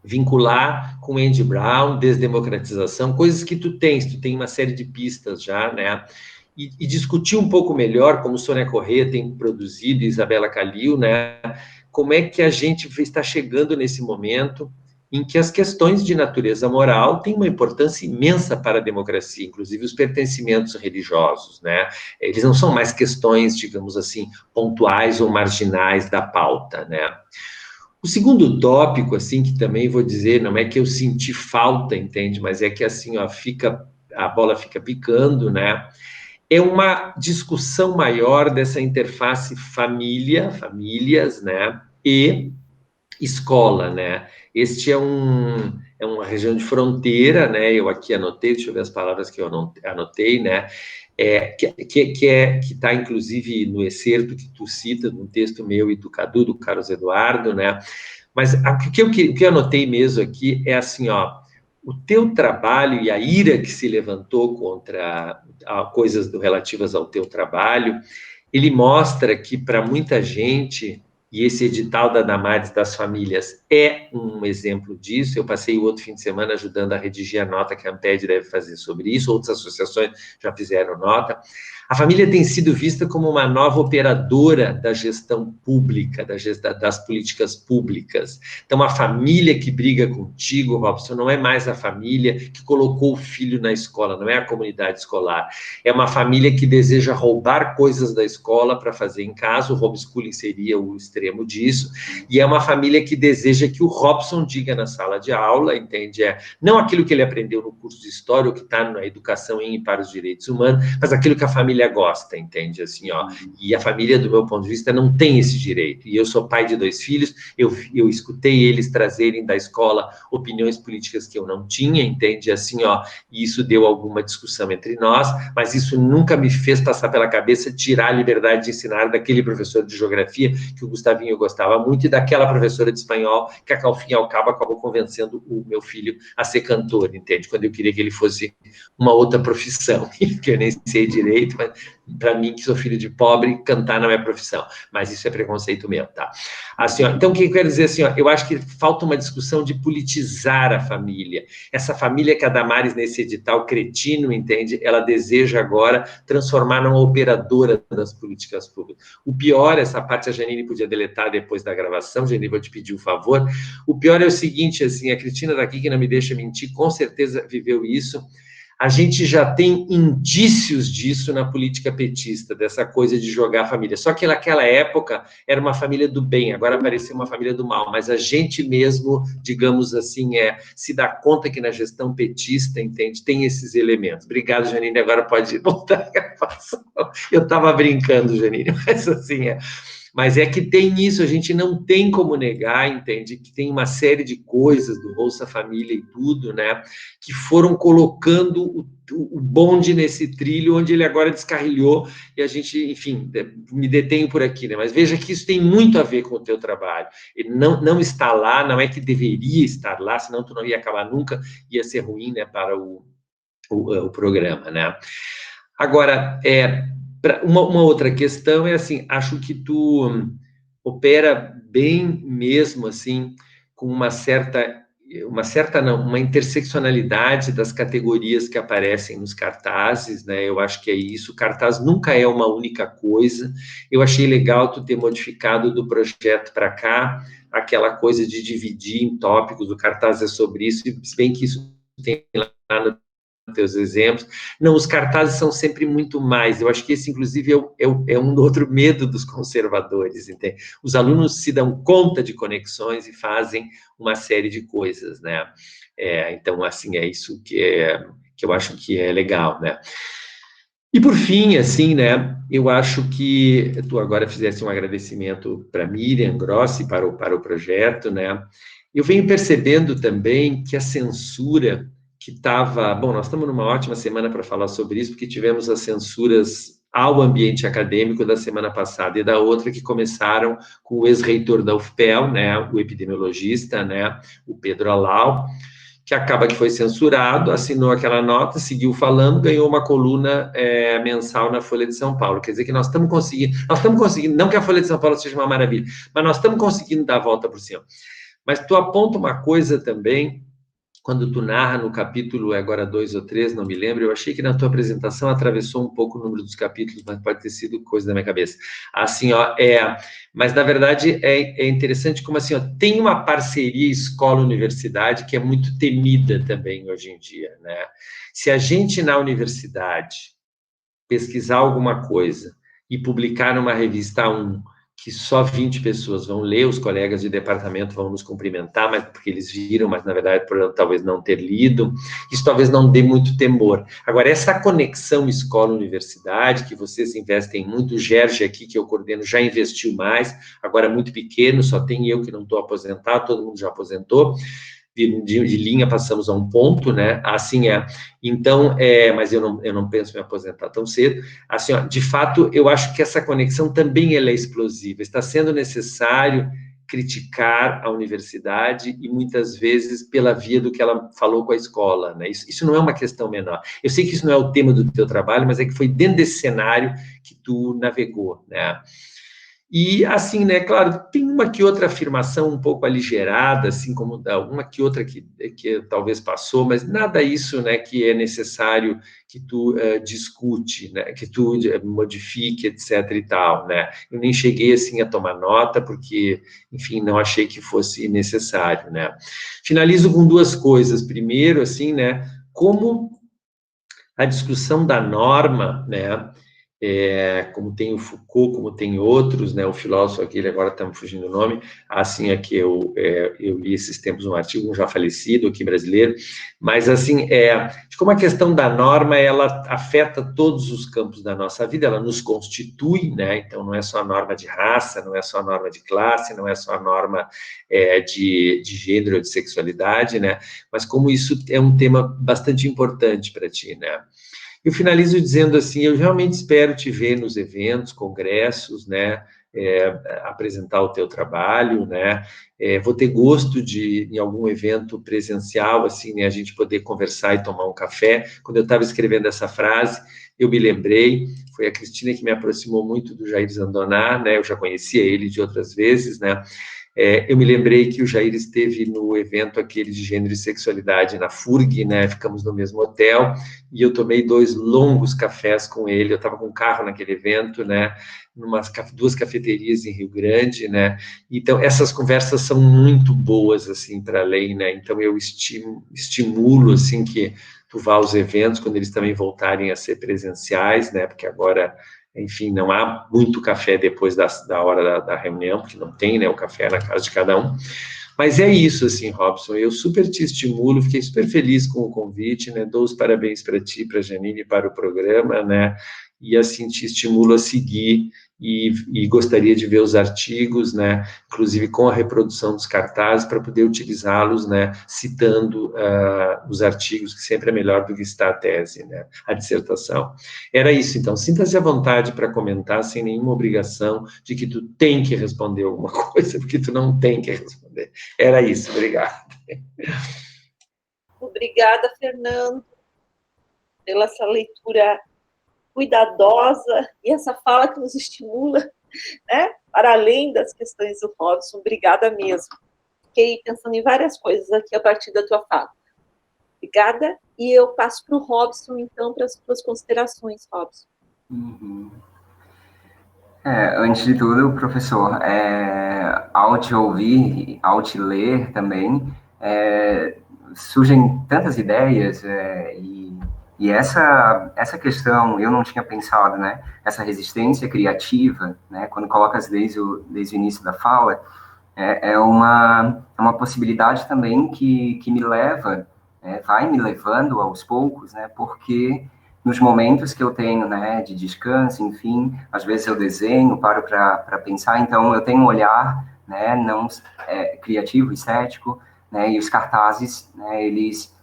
vincular com Andy Brown, desdemocratização, coisas que tu tem uma série de pistas já, né, e discutir um pouco melhor, como Sônia Corrêa tem produzido, Isabela Calil, né, como é que a gente está chegando nesse momento em que as questões de natureza moral têm uma importância imensa para a democracia, inclusive os pertencimentos religiosos, né? Eles não são mais questões, digamos assim, pontuais ou marginais da pauta, né? O segundo tópico, assim, que também vou dizer, não é que eu senti falta, entende? Mas é que, assim, ó, a bola fica picando, né? É uma discussão maior dessa interface famílias, né? E escola, né? Este é uma região de fronteira, né? Eu aqui anotei, deixa eu ver as palavras que eu anotei, né? Que está, inclusive, no excerto que tu cita, num texto meu e do Cadu, do Carlos Eduardo, né? Mas o que eu anotei mesmo aqui é assim, ó, o teu trabalho e a ira que se levantou contra coisas relativas ao teu trabalho, ele mostra que, para muita gente, e esse edital da Damares das Famílias é um exemplo disso. Eu passei o outro fim de semana ajudando a redigir a nota que a Amped deve fazer sobre isso, outras associações já fizeram nota. A família tem sido vista como uma nova operadora da gestão pública, das políticas públicas. Então, a família que briga contigo, Robson, não é mais a família que colocou o filho na escola, não é a comunidade escolar. É uma família que deseja roubar coisas da escola para fazer em casa, o homeschooling seria o extremo disso, e é uma família que deseja que o Robson diga na sala de aula, entende? Não aquilo que ele aprendeu no curso de História, ou que está na Educação em e para os Direitos Humanos, mas aquilo que a família gosta, entende? Assim, ó, e a família, do meu ponto de vista, não tem esse direito. E eu sou pai de 2 filhos, eu escutei eles trazerem da escola opiniões políticas que eu não tinha, entende? Assim, ó, e isso deu alguma discussão entre nós, mas isso nunca me fez passar pela cabeça tirar a liberdade de ensinar daquele professor de geografia, que o Gustavinho gostava muito, e daquela professora de espanhol, que ao fim e ao cabo acabou convencendo o meu filho a ser cantor, entende? Quando eu queria que ele fosse uma outra profissão, que eu nem sei direito, mas para mim, que sou filho de pobre, cantar não é profissão, mas isso é preconceito meu, tá? Assim, ó, então, o que eu quero dizer assim, ó, eu acho que falta uma discussão de politizar a família. Essa família que a Damares, nesse edital cretino, entende? Ela deseja agora transformar numa operadora das políticas públicas. O pior, essa parte a Janine podia deletar depois da gravação, Janine, vou te pedir um favor. O pior é o seguinte, assim, a Cristina daqui, que não me deixa mentir, com certeza viveu isso. A gente já tem indícios disso na política petista, dessa coisa de jogar a família. Só que naquela época era uma família do bem, agora apareceu uma família do mal, mas a gente mesmo, digamos assim, se dá conta que na gestão petista, entende, tem esses elementos. Obrigado, Janine, agora pode voltar a gravação. Eu estava brincando, Janine, mas assim Mas é que tem isso, a gente não tem como negar, entende? Que tem uma série de coisas do Bolsa Família e tudo, né? Que foram colocando o bonde nesse trilho, onde ele agora descarrilhou, e a gente, enfim, me detenho por aqui, né? Mas veja que isso tem muito a ver com o teu trabalho. Ele não está lá, não é que deveria estar lá, senão tu não ia acabar nunca, ia ser ruim, né, para o programa, né? Agora, uma outra questão é assim, acho que tu opera bem mesmo, assim, com uma interseccionalidade das categorias que aparecem nos cartazes, né? Eu acho que é isso. O cartaz nunca é uma única coisa. Eu achei legal tu ter modificado do projeto para cá, aquela coisa de dividir em tópicos, o cartaz é sobre isso, se bem que isso tem lá no teus exemplos. Não, os cartazes são sempre muito mais. Eu acho que esse, inclusive, é um outro medo dos conservadores, entende? Os alunos se dão conta de conexões e fazem uma série de coisas, né? Então, assim, é isso que eu acho que é legal, né? E, por fim, assim, né, eu acho que tu agora fizesse um agradecimento para Miriam Grossi, para o projeto, né? Eu venho percebendo também que a censura que estava... Bom, nós estamos numa ótima semana para falar sobre isso, porque tivemos as censuras ao ambiente acadêmico da semana passada e da outra que começaram com o ex-reitor da UFPEL, né, o epidemiologista, né, o Pedro Alau, que acaba que foi censurado, assinou aquela nota, seguiu falando, ganhou uma coluna mensal na Folha de São Paulo. Quer dizer que nós estamos conseguindo, não que a Folha de São Paulo seja uma maravilha, mas nós estamos conseguindo dar a volta por cima. Mas tu aponta uma coisa também, quando tu narra no capítulo, agora 2 ou 3, não me lembro, eu achei que na tua apresentação atravessou um pouco o número dos capítulos, mas pode ter sido coisa da minha cabeça. Assim, ó, mas na verdade é interessante como assim, ó, tem uma parceria escola-universidade que é muito temida também hoje em dia, né? Se a gente na universidade pesquisar alguma coisa e publicar numa revista A1 que só 20 pessoas vão ler, os colegas de departamento vão nos cumprimentar, mas porque eles viram, mas na verdade por talvez não ter lido, isso talvez não dê muito temor. Agora, essa conexão escola-universidade, que vocês investem muito, o Gerge aqui, que eu coordeno, já investiu mais, agora é muito pequeno, só tem eu que não estou aposentado, todo mundo já aposentou, de linha passamos a um ponto, né? Assim é. Então, mas eu não penso em me aposentar tão cedo. Assim, ó, de fato, eu acho que essa conexão também ela é explosiva. Está sendo necessário criticar a universidade e muitas vezes pela via do que ela falou com a escola, né? Isso não é uma questão menor. Eu sei que isso não é o tema do teu trabalho, mas é que foi dentro desse cenário que tu navegou, né? E, assim, né, claro, tem uma que outra afirmação um pouco aligerada, assim, como uma que outra que talvez passou, mas nada isso, né, que é necessário que tu discute, né, que tu modifique, etc e tal, né. Eu nem cheguei, assim, a tomar nota, porque, enfim, não achei que fosse necessário, né. Finalizo com duas coisas. Primeiro, assim, né, como a discussão da norma, né, como tem o Foucault, como tem outros, né, o filósofo aquele, agora está me fugindo o nome, assim, é que eu li esses tempos um artigo, um já falecido aqui brasileiro, mas assim, de como a questão da norma, ela afeta todos os campos da nossa vida, ela nos constitui, né, então não é só a norma de raça, não é só a norma de classe, não é só a norma de gênero, de sexualidade, né, mas como isso é um tema bastante importante para ti, né. Eu finalizo dizendo assim, eu realmente espero te ver nos eventos, congressos, né, apresentar o teu trabalho, né, vou ter gosto de, em algum evento presencial, assim, né, a gente poder conversar e tomar um café. Quando eu estava escrevendo essa frase, eu me lembrei, foi a Cristina que me aproximou muito do Jair Zandoná, né, eu já conhecia ele de outras vezes, né, eu me lembrei que o Jair esteve no evento aquele de gênero e sexualidade na FURG, né, ficamos no mesmo hotel, e eu tomei 2 longos cafés com ele, eu estava com um carro naquele evento, né, duas cafeterias em Rio Grande, né, então essas conversas são muito boas, assim, para além, né, então eu estimulo, assim, que tu vá aos eventos, quando eles também voltarem a ser presenciais, né, porque agora... Enfim, não há muito café depois da hora da reunião, porque não tem, né, o café na casa de cada um. Mas é isso, assim, Robson, eu super te estimulo, fiquei super feliz com o convite, né, dou os parabéns para ti, para a Janine, para o programa, né, e assim te estimulo a seguir e gostaria de ver os artigos, né, inclusive com a reprodução dos cartazes, para poder utilizá-los, né, citando os artigos, que sempre é melhor do que citar a tese, né, a dissertação. Era isso, então, sinta-se à vontade para comentar, sem nenhuma obrigação de que tu tem que responder alguma coisa, porque tu não tem que responder. Era isso, obrigado. Obrigada, Fernando, pela essa leitura cuidadosa, e essa fala que nos estimula, né? Para além das questões do Robson. Obrigada mesmo. Fiquei pensando em várias coisas aqui a partir da tua fala. Obrigada. E eu passo para o Robson, então, para as suas considerações, Robson. Uhum. Antes de tudo, professor, ao te ouvir, ao te ler também, surgem tantas ideias, e essa questão eu não tinha pensado, né? Essa resistência criativa, né? Quando colocas desde o início da fala, é uma possibilidade também que me leva, vai me levando aos poucos, né? Porque nos momentos que eu tenho, né, de descanso, enfim, às vezes eu desenho, paro para pensar, então eu tenho um olhar, né, não criativo, estético, né, e os cartazes, né, eles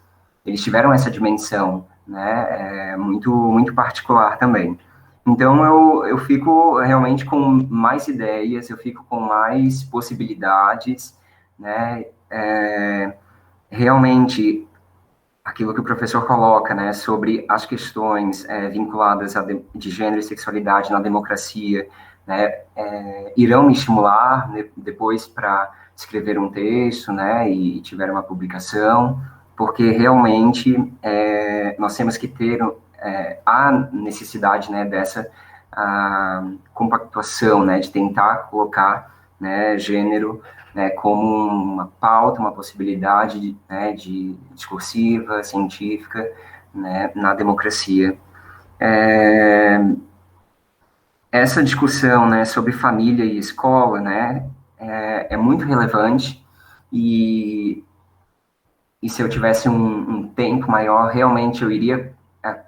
tiveram essa dimensão, né, muito particular também. Então eu fico realmente com mais ideias, eu fico com mais possibilidades, né, realmente aquilo que o professor coloca, né, sobre as questões vinculadas de gênero e sexualidade na democracia, né, irão me estimular, né, depois para escrever um texto, né, e tiver uma publicação, porque realmente nós temos que ter a necessidade, né, dessa compactuação, né, de tentar colocar, né, gênero, né, como uma pauta, uma possibilidade, né, de discursiva, científica, né, na democracia. Essa discussão, né, sobre família e escola, né, é muito relevante, e se eu tivesse um tempo maior, realmente eu iria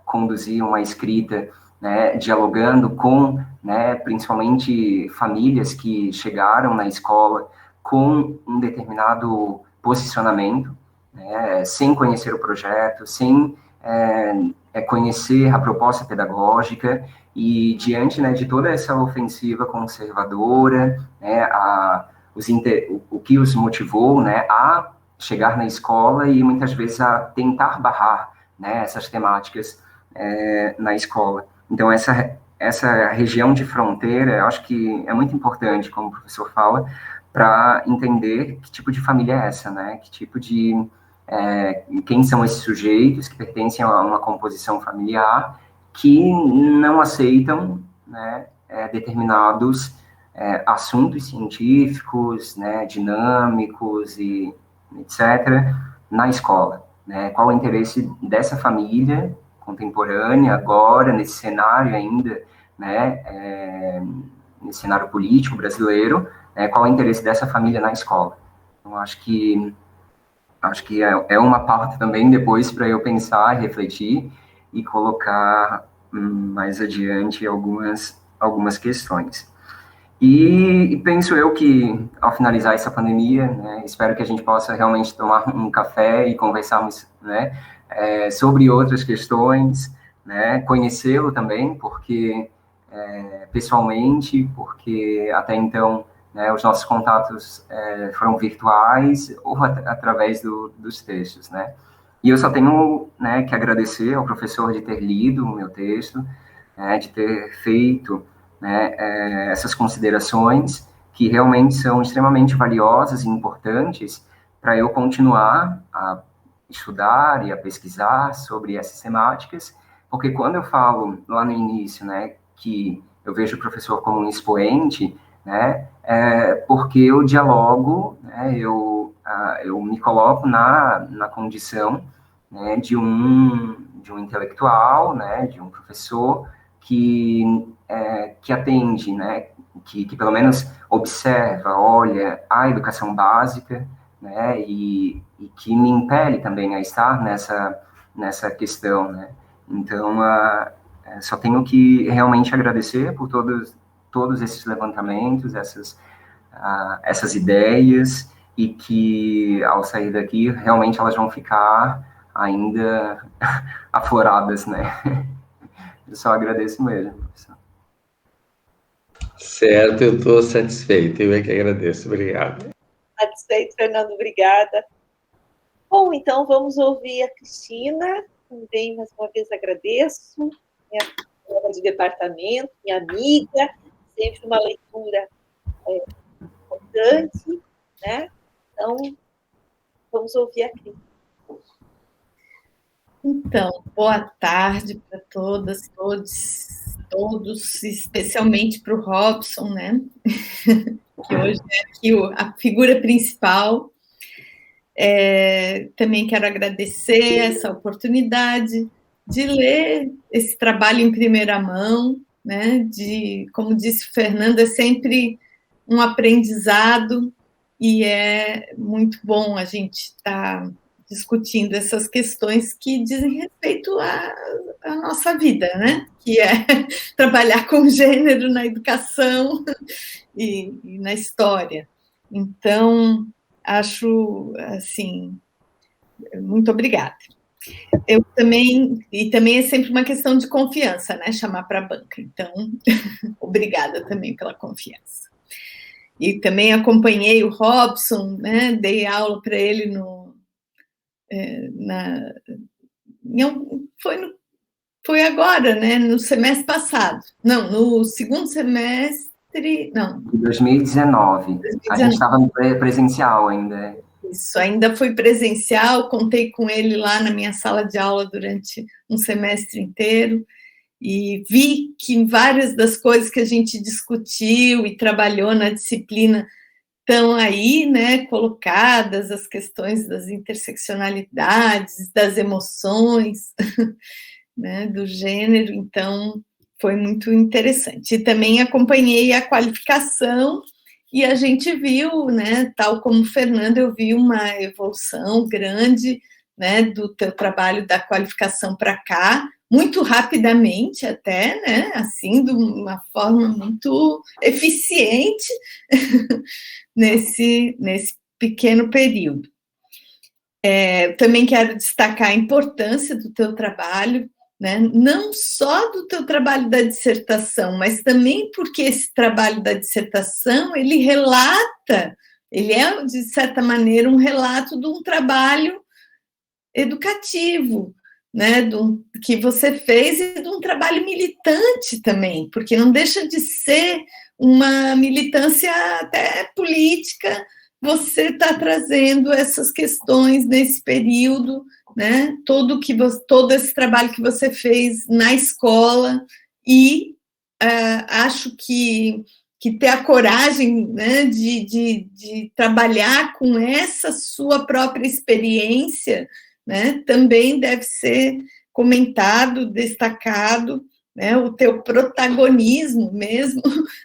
conduzir uma escrita, né, dialogando com, né, principalmente famílias que chegaram na escola com um determinado posicionamento, né, sem conhecer o projeto, sem conhecer a proposta pedagógica, e diante, né, de toda essa ofensiva conservadora, né, o que os motivou, né, a chegar na escola e muitas vezes a tentar barrar, né, essas temáticas na escola. Então, essa região de fronteira, eu acho que é muito importante, como o professor fala, para entender que tipo de família é essa, né? Que tipo de... quem são esses sujeitos que pertencem a uma composição familiar que não aceitam, né, determinados assuntos científicos, né, dinâmicos e etc., na escola, né? Qual o interesse dessa família contemporânea, agora, nesse cenário ainda, né, nesse cenário político brasileiro, qual o interesse dessa família na escola? Então, acho que é uma parte também depois para eu pensar, refletir e colocar mais adiante algumas questões. E penso eu que, ao finalizar essa pandemia, né, espero que a gente possa realmente tomar um café e conversarmos, né, sobre outras questões, né, conhecê-lo também, porque pessoalmente, porque até então, né, os nossos contatos foram virtuais ou através dos textos, né. E eu só tenho, né, que agradecer ao professor de ter lido o meu texto, de ter feito, né, essas considerações que realmente são extremamente valiosas e importantes para eu continuar a estudar e a pesquisar sobre essas temáticas, porque quando eu falo lá no início, né, que eu vejo o professor como um expoente, né, porque eu dialogo, né, eu me coloco na condição, né, de um intelectual, né, de um professor que atende, né, que pelo menos observa, olha a educação básica, né, e que me impele também a estar nessa questão, né. Então, só tenho que realmente agradecer por todos esses levantamentos, essas ideias, e que, ao sair daqui, realmente elas vão ficar ainda afloradas, né. Eu só agradeço mesmo, professor. Certo, eu estou satisfeito, eu é que agradeço, obrigado. Satisfeito, Fernando, obrigada. Bom, então vamos ouvir a Cristina, também mais uma vez agradeço, colega de departamento, minha amiga, sempre uma leitura importante, né? Então, vamos ouvir a Cris. Então, boa tarde para todas, todos, especialmente para o Robson, né? Que hoje é aqui a figura principal. Também quero agradecer essa oportunidade de ler esse trabalho em primeira mão, né? Como disse o Fernando, é sempre um aprendizado e é muito bom a gente estar discutindo essas questões que dizem respeito à nossa vida, né? Que é trabalhar com gênero na educação e na história. Então, acho, assim, muito obrigada. E também é sempre uma questão de confiança, né? Chamar para a banca. Então, obrigada também pela confiança. E também acompanhei o Robson, né? Dei aula para ele foi agora, né? No semestre passado. Não, no segundo semestre, não. Em 2019. A gente estava no presencial ainda. Isso, ainda foi presencial, contei com ele lá na minha sala de aula durante um semestre inteiro e vi que várias das coisas que a gente discutiu e trabalhou na disciplina estão aí, né, colocadas, as questões das interseccionalidades, das emoções, né, do gênero, então foi muito interessante. E também acompanhei a qualificação e a gente viu, né, tal como o Fernando, eu vi uma evolução grande, né, do teu trabalho da qualificação para cá, muito rapidamente até, né, assim, de uma forma muito eficiente nesse pequeno período. Também quero destacar a importância do teu trabalho, né? Não só do teu trabalho da dissertação, mas também porque esse trabalho da dissertação, ele é, de certa maneira, um relato de um trabalho educativo, né? Que você fez e de um trabalho militante também, porque não deixa de ser uma militância até política, você está trazendo essas questões nesse período, né? Todo esse trabalho que você fez na escola, e acho que ter a coragem, né, de trabalhar com essa sua própria experiência, né, também deve ser comentado, destacado, né, o teu protagonismo mesmo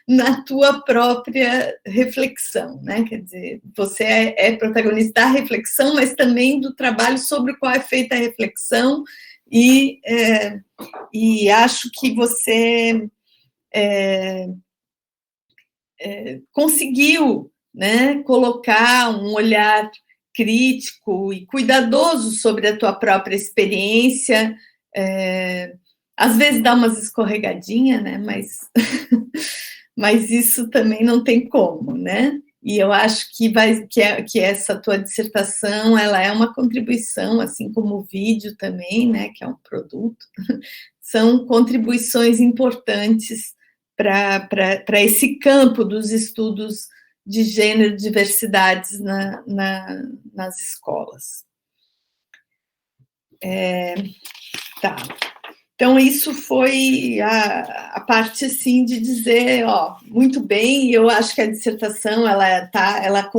na tua própria reflexão, né? Quer dizer, você é protagonista da reflexão, mas também do trabalho sobre o qual é feita a reflexão, e acho que você conseguiu, né, colocar um olhar crítico e cuidadoso sobre a tua própria experiência, às vezes dá umas escorregadinhas, né, mas isso também não tem como, né, e eu acho que essa tua dissertação, ela é uma contribuição, assim como o vídeo também, né, que é um produto, são contribuições importantes para esse campo dos estudos de gênero e diversidades nas escolas. Tá. Então, isso foi a parte, assim, de dizer, muito bem, e eu acho que a dissertação, ela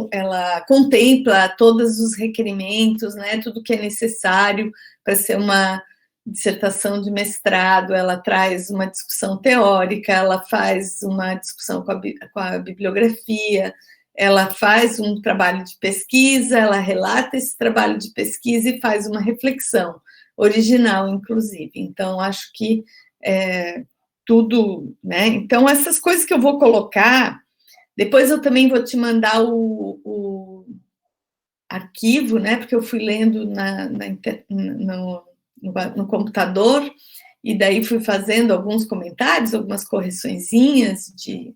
contempla todos os requerimentos, né, tudo que é necessário para ser uma dissertação de mestrado, ela traz uma discussão teórica, ela faz uma discussão com a bibliografia, ela faz um trabalho de pesquisa, ela relata esse trabalho de pesquisa e faz uma reflexão original, inclusive. Então, acho que tudo, né? Então, essas coisas que eu vou colocar, depois eu também vou te mandar o arquivo, né? Porque eu fui lendo no computador, e daí fui fazendo alguns comentários, algumas correçõezinhas de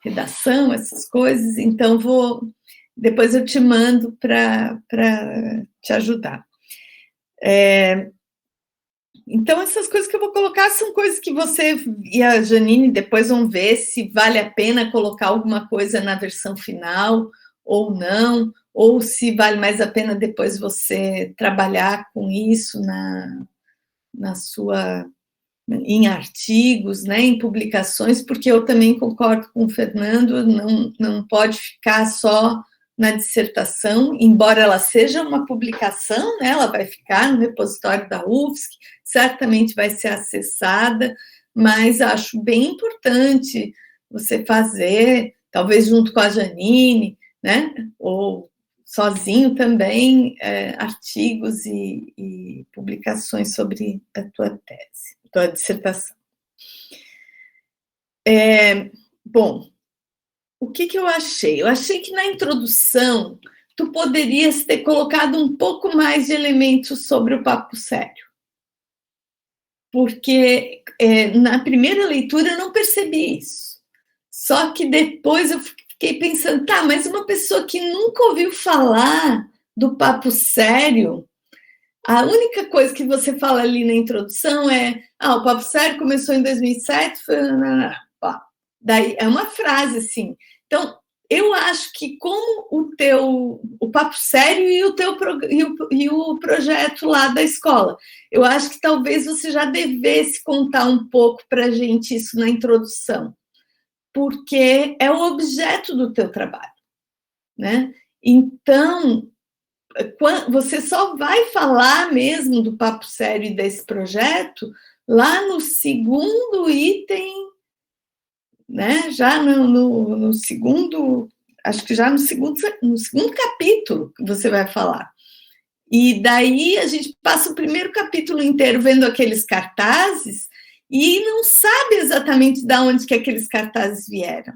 redação, essas coisas, então depois eu te mando para te ajudar. Então, essas coisas que eu vou colocar são coisas que você e a Janine depois vão ver se vale a pena colocar alguma coisa na versão final ou não, ou se vale mais a pena depois você trabalhar com isso na sua, em artigos, né, em publicações, porque eu também concordo com o Fernando, não pode ficar só na dissertação, embora ela seja uma publicação, né, ela vai ficar no repositório da UFSC, certamente vai ser acessada, mas acho bem importante você fazer, talvez junto com a Janine, né, ou sozinho também, artigos e publicações sobre a tua tese, tua dissertação. Bom, o que eu achei? Eu achei que na introdução tu poderias ter colocado um pouco mais de elementos sobre o papo sério. Porque na primeira leitura eu não percebi isso. Só que depois eu fiquei pensando, tá, mas uma pessoa que nunca ouviu falar do papo sério, a única coisa que você fala ali na introdução é, o papo sério começou em 2007, daí é uma frase assim. Então, eu acho que como o papo sério e o projeto lá da escola, eu acho que talvez você já devesse contar um pouco para a gente isso na introdução, porque é o objeto do teu trabalho, né? Então, você só vai falar mesmo do papo sério e desse projeto lá no segundo item, né? Já no segundo, acho que já no segundo capítulo que você vai falar. E daí a gente passa o primeiro capítulo inteiro vendo aqueles cartazes e não sabe exatamente de onde que aqueles cartazes vieram.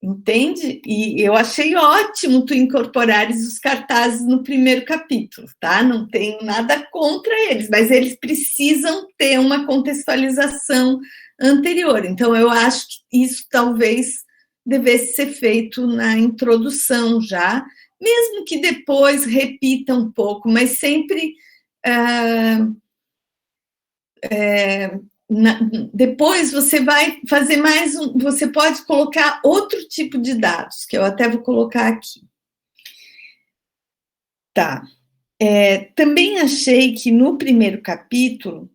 Entende? E eu achei ótimo tu incorporares os cartazes no primeiro capítulo, tá? Não tenho nada contra eles, mas eles precisam ter uma contextualização anterior. Então, eu acho que isso talvez devesse ser feito na introdução já, mesmo que depois repita um pouco, mas sempre depois você vai fazer você pode colocar outro tipo de dados, que eu até vou colocar aqui. Tá. Também achei que no primeiro capítulo,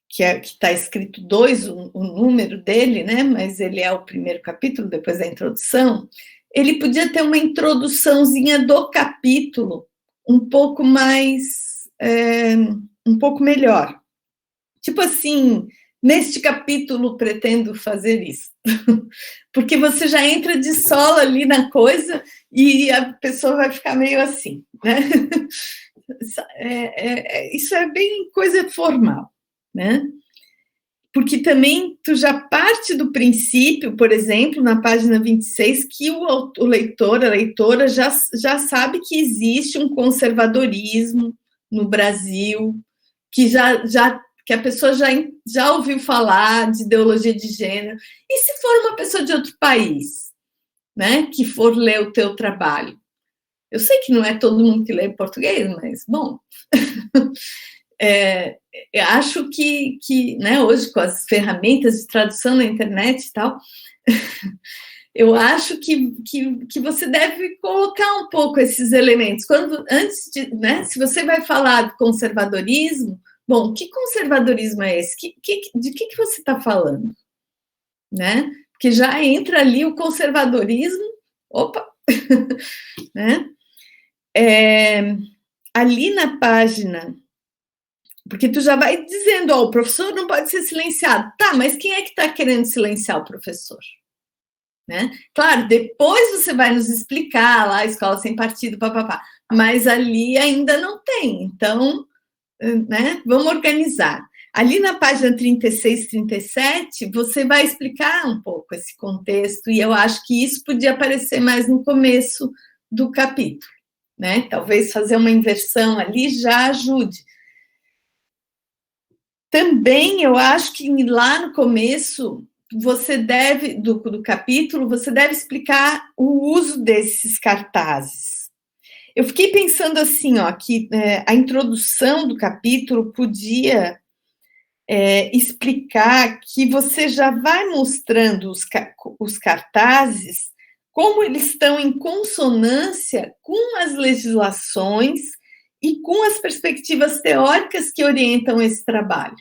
que está escrito 2, o número dele, né? Mas ele é o primeiro capítulo, depois da introdução, ele podia ter uma introduçãozinha do capítulo um pouco mais, um pouco melhor. Tipo assim, neste capítulo pretendo fazer isso. Porque você já entra de sola ali na coisa e a pessoa vai ficar meio assim, né? Isso é bem coisa formal, né? Porque também tu já parte do princípio, por exemplo, na página 26, que o leitor, a leitora já sabe que existe um conservadorismo no Brasil, que que a pessoa já ouviu falar de ideologia de gênero. E se for uma pessoa de outro país, né, que for ler o teu trabalho? Eu sei que não é todo mundo que lê em português, mas, bom, eu acho que né, hoje, com as ferramentas de tradução na internet e tal, eu acho que você deve colocar um pouco esses elementos. Né, se você vai falar do conservadorismo, bom, que conservadorismo é esse? De que você está falando? Né? Porque já entra ali o conservadorismo, né? Ali na página, porque tu já vai dizendo, o professor não pode ser silenciado. Tá, mas quem é que está querendo silenciar o professor? Né? Claro, depois você vai nos explicar lá, escola sem partido, papapá, mas ali ainda não tem, então, né, vamos organizar. Ali na página 36, 37, você vai explicar um pouco esse contexto, e eu acho que isso podia aparecer mais no começo do capítulo, né? Talvez fazer uma inversão ali já ajude. Também eu acho que lá no começo você deve, do capítulo, você deve explicar o uso desses cartazes. Eu fiquei pensando assim, que a introdução do capítulo podia explicar que você já vai mostrando os cartazes como eles estão em consonância com as legislações e com as perspectivas teóricas que orientam esse trabalho,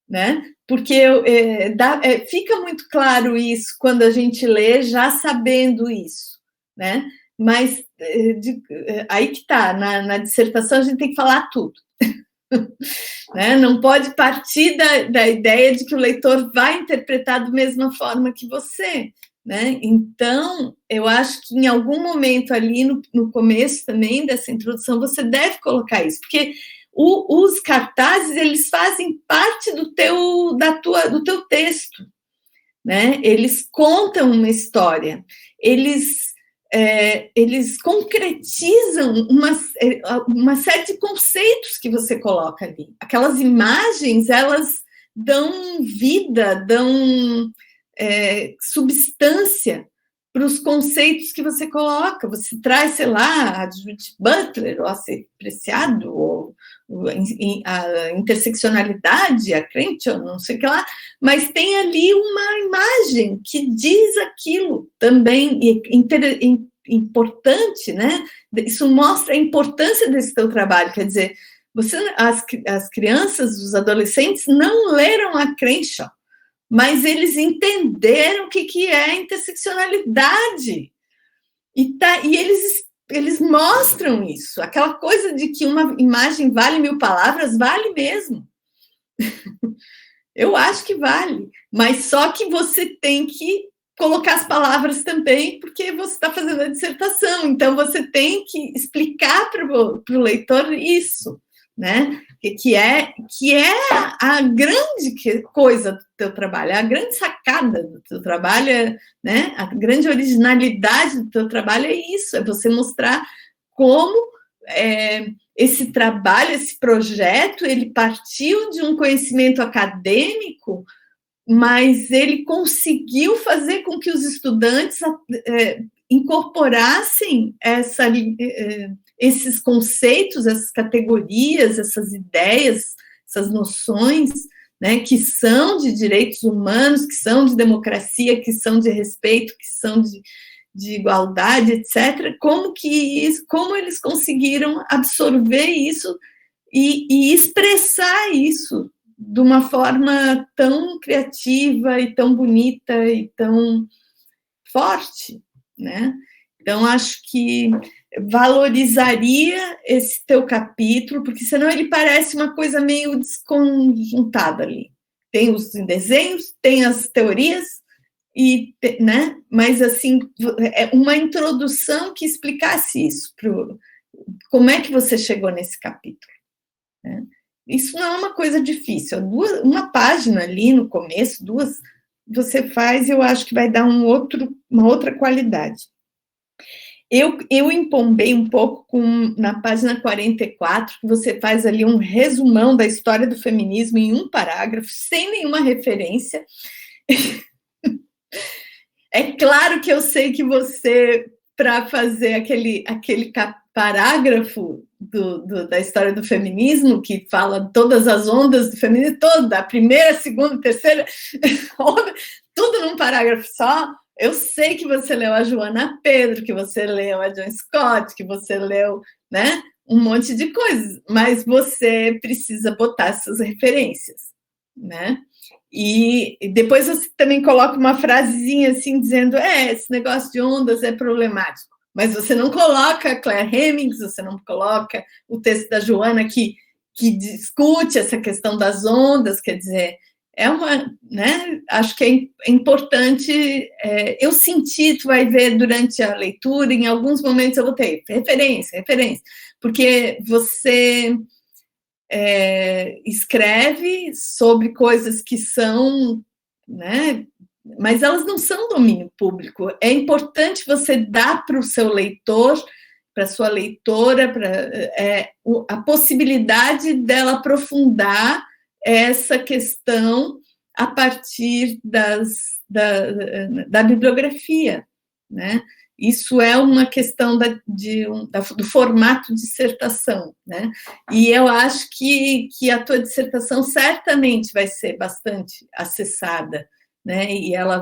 né? Porque fica muito claro isso quando a gente lê, já sabendo isso, né? Mas aí que está, na dissertação a gente tem que falar tudo. Né? Não pode partir da ideia de que o leitor vai interpretar da mesma forma que você, né? Então, eu acho que em algum momento ali no começo também dessa introdução você deve colocar isso, porque os cartazes, eles fazem parte do teu texto, né? Eles contam uma história, eles concretizam uma série de conceitos que você coloca ali. Aquelas imagens, elas dão vida, dão substância para os conceitos que você coloca. Você traz, sei lá, a Judith Butler, ou a Ser Preciado, ou a interseccionalidade, a Crenshaw, não sei o que lá, mas tem ali uma imagem que diz aquilo também, importante, né? Isso mostra a importância desse teu trabalho, quer dizer, as crianças, os adolescentes não leram a Crenshaw, mas eles entenderam o que é interseccionalidade, e eles mostram isso, aquela coisa de que uma imagem vale 1000 palavras, vale mesmo. Eu acho que vale, mas só que você tem que colocar as palavras também, porque você está fazendo a dissertação, então você tem que explicar para o leitor isso, né? Que é a grande coisa do teu trabalho, a grande sacada do teu trabalho, né? A grande originalidade do teu trabalho é isso, é você mostrar como esse trabalho, esse projeto, ele partiu de um conhecimento acadêmico, mas ele conseguiu fazer com que os estudantes incorporassem esses conceitos, essas categorias, essas ideias, essas noções, né, que são de direitos humanos, que são de democracia, que são de respeito, que são de igualdade, etc. Como eles conseguiram absorver isso e expressar isso de uma forma tão criativa e tão bonita e tão forte, né? Então, acho que valorizaria esse teu capítulo, porque senão ele parece uma coisa meio desconjuntada ali. Tem os desenhos, tem as teorias, né? Mas, assim, é uma introdução que explicasse isso, como é que você chegou nesse capítulo, né? Isso não é uma coisa difícil, uma página ali no começo, 2, você faz, eu acho que vai dar uma outra qualidade. Eu empombei um pouco na página 44, que você faz ali um resumão da história do feminismo em um parágrafo, sem nenhuma referência. É claro que eu sei que você, para fazer aquele parágrafo da história do feminismo, que fala todas as ondas do feminismo, toda, a primeira, segunda, terceira onda, tudo num parágrafo só. Eu sei que você leu a Joana Pedro, que você leu a John Scott, que você leu, né, um monte de coisas, mas você precisa botar essas referências, né? E depois você também coloca uma frasezinha assim, dizendo, esse negócio de ondas é problemático, mas você não coloca a Claire Hemmings, você não coloca o texto da Joana que discute essa questão das ondas, quer dizer, né, acho que é importante, eu senti, tu vai ver durante a leitura, em alguns momentos eu botei referência, porque você escreve sobre coisas que são, né, mas elas não são domínio público. É importante você dar para o seu leitor, para a sua leitora, a possibilidade dela aprofundar essa questão a partir da bibliografia, né? Isso é uma questão do formato de dissertação, né? E eu acho que a tua dissertação certamente vai ser bastante acessada, né? E ela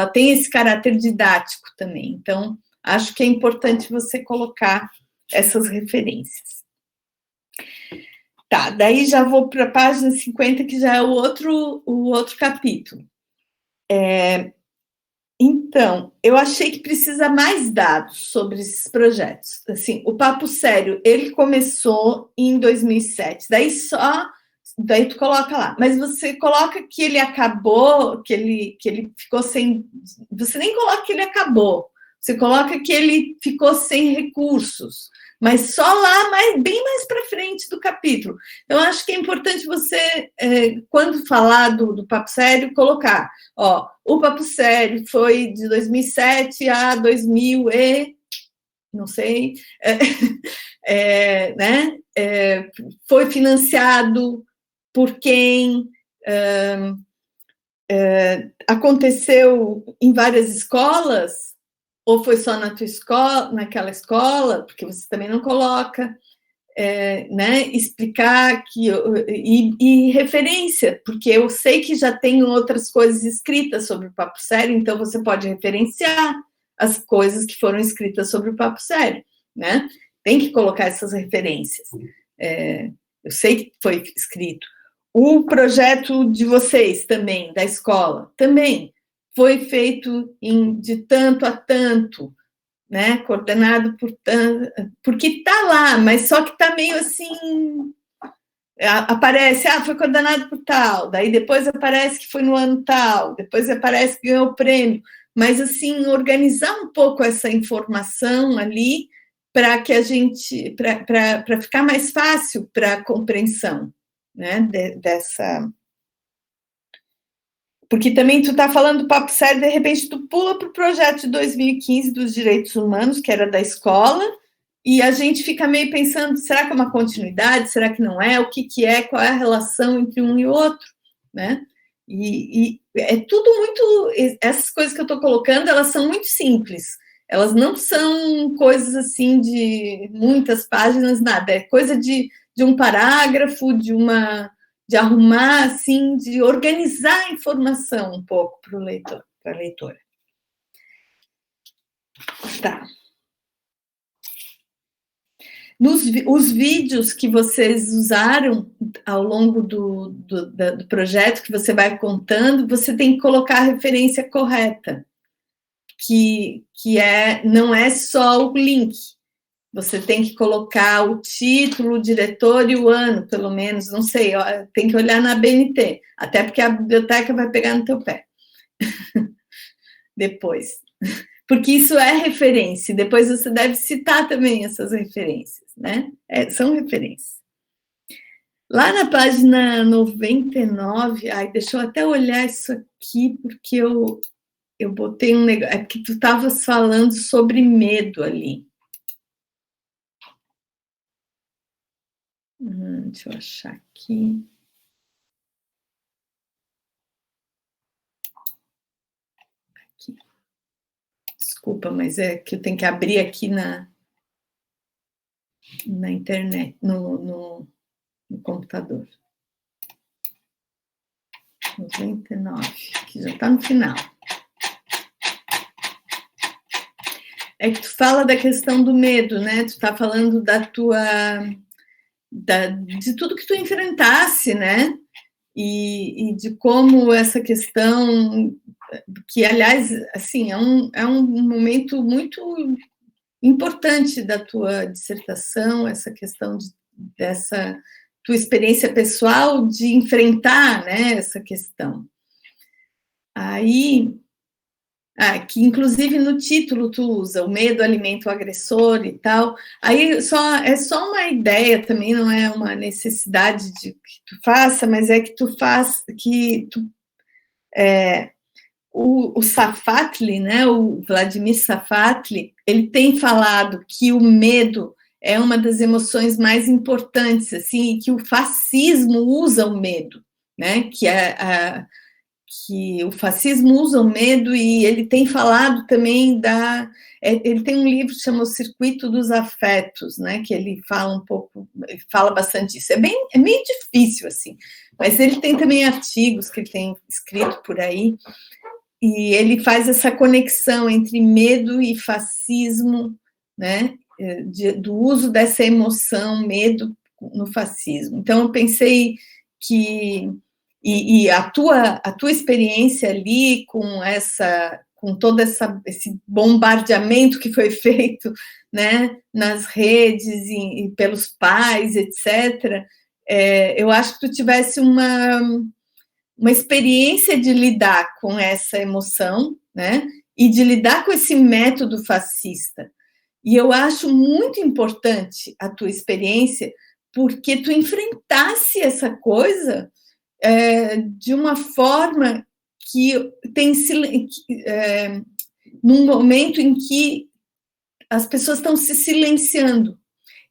tem esse caráter didático também. Então, acho que é importante você colocar essas referências. Tá, daí já vou para a página 50, que já é o outro capítulo. Então, eu achei que precisa mais dados sobre esses projetos. Assim, o Papo Sério, ele começou em 2007, daí tu coloca lá, mas você coloca que ele acabou, que ele ficou sem, você nem coloca que ele acabou, você coloca que ele ficou sem recursos, mas só lá, bem mais para frente do capítulo. Então, acho que é importante você, quando falar do Papo Sério, colocar, ó, o Papo Sério foi de 2007 a 2000 e... não sei, né? Foi financiado por quem... aconteceu em várias escolas, ou foi só na tua escola, naquela escola, porque você também não coloca, né, explicar e referência, porque eu sei que já tem outras coisas escritas sobre o Papo Sério, então você pode referenciar as coisas que foram escritas sobre o Papo Sério, né? Tem que colocar essas referências. Eu sei que foi escrito. O projeto de vocês também, da escola, também foi feito de tanto a tanto, né? Coordenado por tanto, porque está lá, mas só que está meio assim, aparece, foi coordenado por tal, daí depois aparece que foi no ano tal, depois aparece que ganhou o prêmio, mas assim, organizar um pouco essa informação ali para que a gente, para ficar mais fácil para a compreensão, né, dessa... Porque também tu está falando do Papo Sério, de repente tu pula para o projeto de 2015 dos direitos humanos, que era da escola, e a gente fica meio pensando, será que é uma continuidade, será que não é, o que é, qual é a relação entre um e outro, né? E é tudo muito... Essas coisas que eu estou colocando, elas são muito simples, elas não são coisas assim de muitas páginas, nada, é coisa de um parágrafo, de arrumar, assim, de organizar a informação um pouco para o leitor, para a leitora. Tá. Os vídeos que vocês usaram ao longo do projeto, que você vai contando, você tem que colocar a referência correta, que não é só o link. Você tem que colocar o título, o diretor e o ano, pelo menos, não sei, tem que olhar na BNT, até porque a biblioteca vai pegar no teu pé. Depois. Porque isso é referência, depois você deve citar também essas referências, né? São referências. Lá na página 99, deixa eu até olhar isso aqui, porque eu botei um negócio, é que tu estavas falando sobre medo ali. Deixa eu achar aqui. Desculpa, mas é que eu tenho que abrir aqui na internet, no computador. 99, que já está no final. É que tu fala da questão do medo, né? Tu está falando de tudo que tu enfrentasse, né? E de como essa questão, que, aliás, assim, é um momento muito importante da tua dissertação, essa questão dessa tua experiência pessoal de enfrentar, né, essa questão. Aí, que inclusive no título tu usa, o medo alimenta o agressor e tal, aí é só uma ideia também, não é uma necessidade de que tu faça, mas é que tu faz, o Safatli, né, o Vladimir Safatli, ele tem falado que o medo é uma das emoções mais importantes, assim, e que o fascismo usa o medo, né, que o fascismo usa o medo, e ele tem falado também ele tem um livro que chama O Circuito dos Afetos, né, que ele fala um pouco, ele fala bastante disso. É meio difícil, assim, mas ele tem também artigos que ele tem escrito por aí, e ele faz essa conexão entre medo e fascismo, né, do uso dessa emoção, medo, no fascismo. Então, eu pensei que... E a tua experiência ali com todo esse bombardeamento que foi feito, né, nas redes e pelos pais, etc., eu acho que tu tivesse uma experiência de lidar com essa emoção, né, e de lidar com esse método fascista. E eu acho muito importante a tua experiência, porque tu enfrentasse essa coisa de uma forma que num momento em que as pessoas estão se silenciando.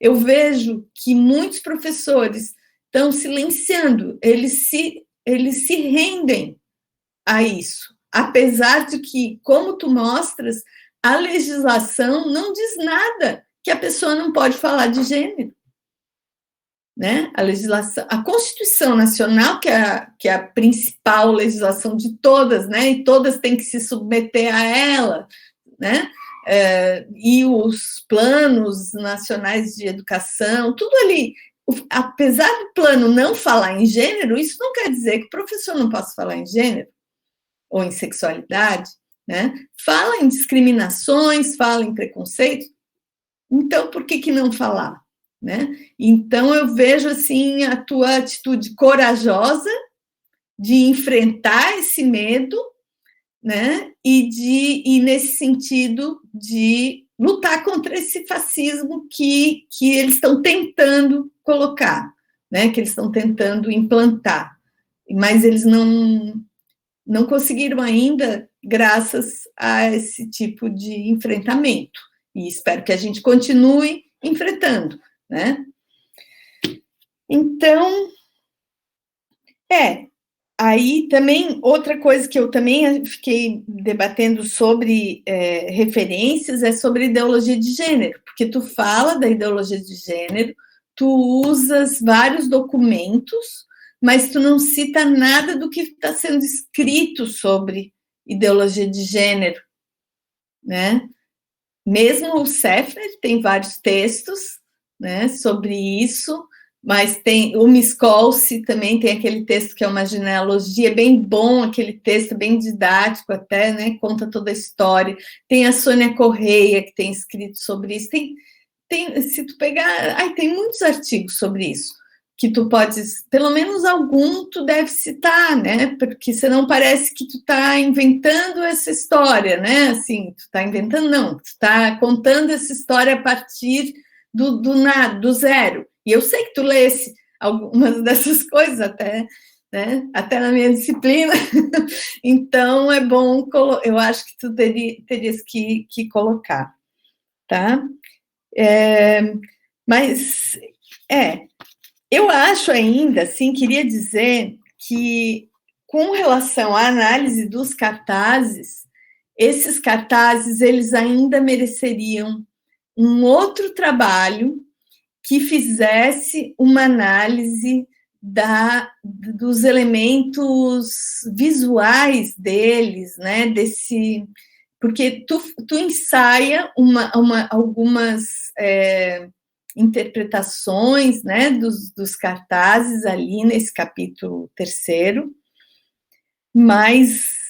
Eu vejo que muitos professores estão silenciando, eles se rendem a isso, apesar de que, como tu mostras, a legislação não diz nada que a pessoa não pode falar de gênero. Né? A legislação, a Constituição Nacional, que é a principal legislação de todas, né? E todas têm que se submeter a ela, né? E os planos nacionais de educação, tudo ali. Apesar do plano não falar em gênero, isso não quer dizer que o professor não possa falar em gênero ou em sexualidade, né? Fala em discriminações, fala em preconceito. Então, por que não falar? Né? Então, eu vejo assim a tua atitude corajosa de enfrentar esse medo, né? E nesse sentido de lutar contra esse fascismo que eles estão tentando colocar, né? Que eles estão tentando implantar, mas eles não conseguiram ainda, graças a esse tipo de enfrentamento. E espero que a gente continue enfrentando. Né? Então, aí também, outra coisa que eu também fiquei debatendo sobre referências é sobre ideologia de gênero, porque tu fala da ideologia de gênero, tu usas vários documentos, mas tu não cita nada do que está sendo escrito sobre ideologia de gênero, né? Mesmo o Seffner tem vários textos, né, sobre isso, mas tem o Miskolci também tem aquele texto que é uma genealogia, bem bom, aquele texto bem didático até, né, conta toda a história. Tem a Sônia Correia, que tem escrito sobre isso. Tem se tu pegar... tem muitos artigos sobre isso, que tu podes, pelo menos algum, tu deve citar, né, porque senão parece que tu tá inventando essa história, né, assim, tu tá inventando, não, tu tá contando essa história a partir do nada, do zero. E eu sei que tu lesse algumas dessas coisas até, né? Até na minha disciplina. Então, é bom, eu acho que tu terias que colocar, tá? Mas, eu acho ainda, assim, queria dizer que, com relação à análise dos cartazes, esses cartazes, eles ainda mereceriam um outro trabalho que fizesse uma análise dos elementos visuais deles, né? Porque tu ensaia algumas interpretações, né? Dos cartazes ali nesse capítulo 3º, mas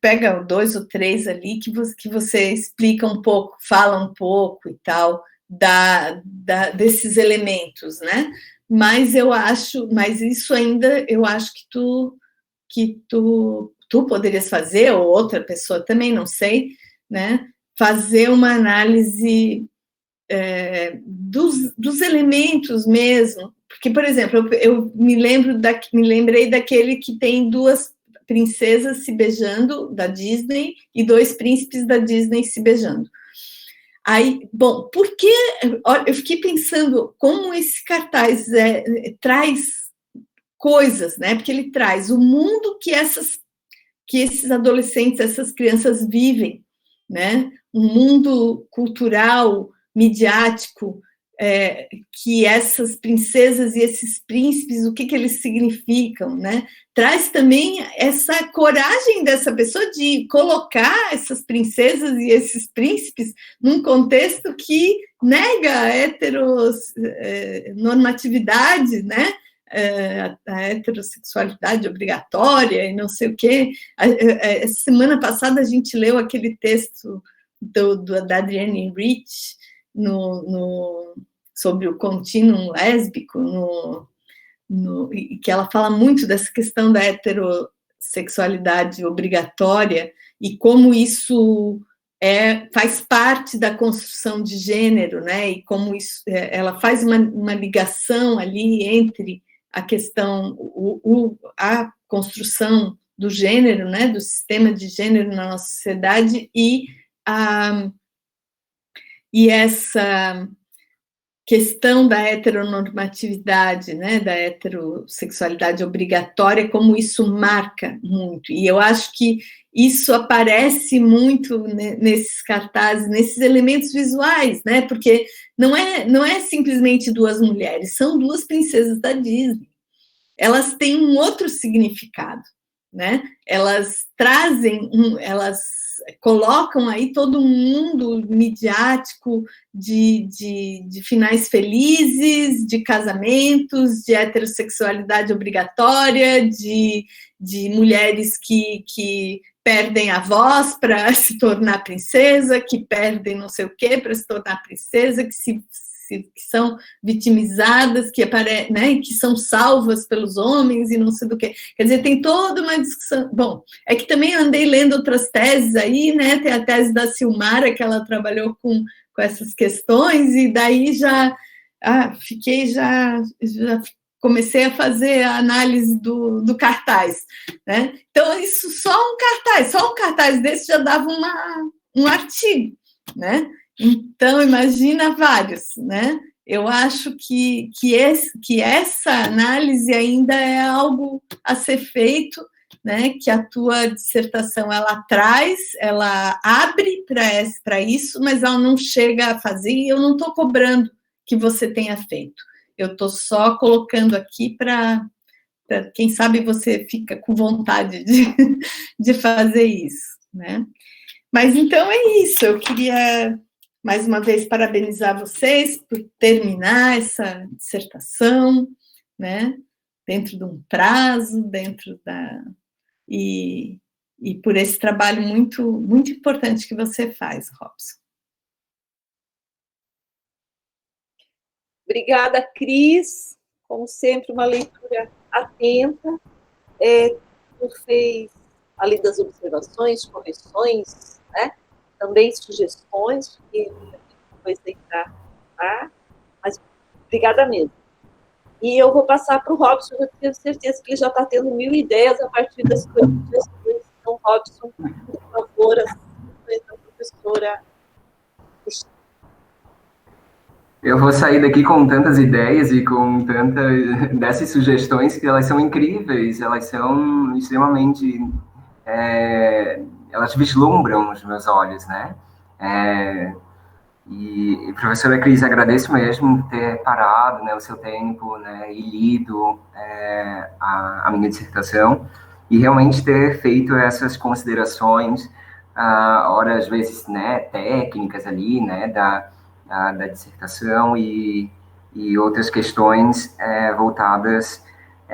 pega 2 ou 3 ali que você explica um pouco, fala um pouco e tal desses elementos, né? Mas isso ainda eu acho que tu poderias fazer, ou outra pessoa também, não sei, né? Fazer uma análise dos elementos mesmo, porque, por exemplo, eu me lembrei daquele que tem 2 princesas se beijando, da Disney, e 2 príncipes da Disney se beijando. Aí, bom, porque eu fiquei pensando como esse cartaz traz coisas, né? Porque ele traz o mundo que esses adolescentes, essas crianças vivem, né? Um mundo cultural, midiático, que essas princesas e esses príncipes, o que eles significam, né? Traz também essa coragem dessa pessoa de colocar essas princesas e esses príncipes num contexto que nega a heteronormatividade, né? A heterossexualidade obrigatória e não sei o quê. Semana passada a gente leu aquele texto da Adrienne Rich sobre o contínuo lésbico, que ela fala muito dessa questão da heterossexualidade obrigatória e como isso faz parte da construção de gênero, né? E como isso, ela faz uma ligação ali entre a questão, a construção do gênero, né? Do sistema de gênero na nossa sociedade e essa questão da heteronormatividade, né, da heterossexualidade obrigatória, como isso marca muito. E eu acho que isso aparece muito nesses cartazes, nesses elementos visuais, né, porque não é simplesmente duas mulheres, são duas princesas da Disney. Elas têm um outro significado, né? Elas colocam aí todo um mundo midiático de finais felizes, de casamentos, de heterossexualidade obrigatória, de mulheres que perdem a voz para se tornar princesa, que perdem não sei o quê para se tornar princesa, que são vitimizadas, né, que são salvas pelos homens e não sei do que. Quer dizer, tem toda uma discussão. Bom, é que também andei lendo outras teses aí, né? Tem a tese da Silmara, que ela trabalhou com essas questões, e daí já comecei a fazer a análise do cartaz, né? Então, isso só um cartaz desse já dava um artigo, né? Então, imagina vários, né? Eu acho que essa análise ainda é algo a ser feito, né? Que a tua dissertação, ela abre para isso, mas ela não chega a fazer, e eu não estou cobrando que você tenha feito. Eu estou só colocando aqui para quem sabe você fica com vontade de fazer isso, né? Mas então é isso, eu queria mais uma vez parabenizar vocês por terminar essa dissertação, né? Dentro de um prazo, e por esse trabalho muito, muito importante que você faz, Robson. Obrigada, Cris. Como sempre, uma leitura atenta. Tu fez, além das observações, correções, né? Também sugestões, que depois tentar, tá? Mas obrigada mesmo. E eu vou passar para o Robson, eu tenho certeza que ele já está tendo 1000 ideias a partir das sugestões. Então, Robson, por favor, as sugestões da professora. Eu vou sair daqui com tantas ideias e com tantas dessas sugestões que elas são incríveis, elas são extremamente... elas vislumbram os meus olhos, né? E professora Cris, agradeço mesmo ter parado, né, o seu tempo, né, e lido a minha dissertação, e realmente ter feito essas considerações, ora, às vezes, né, técnicas ali, né, da dissertação e outras questões voltadas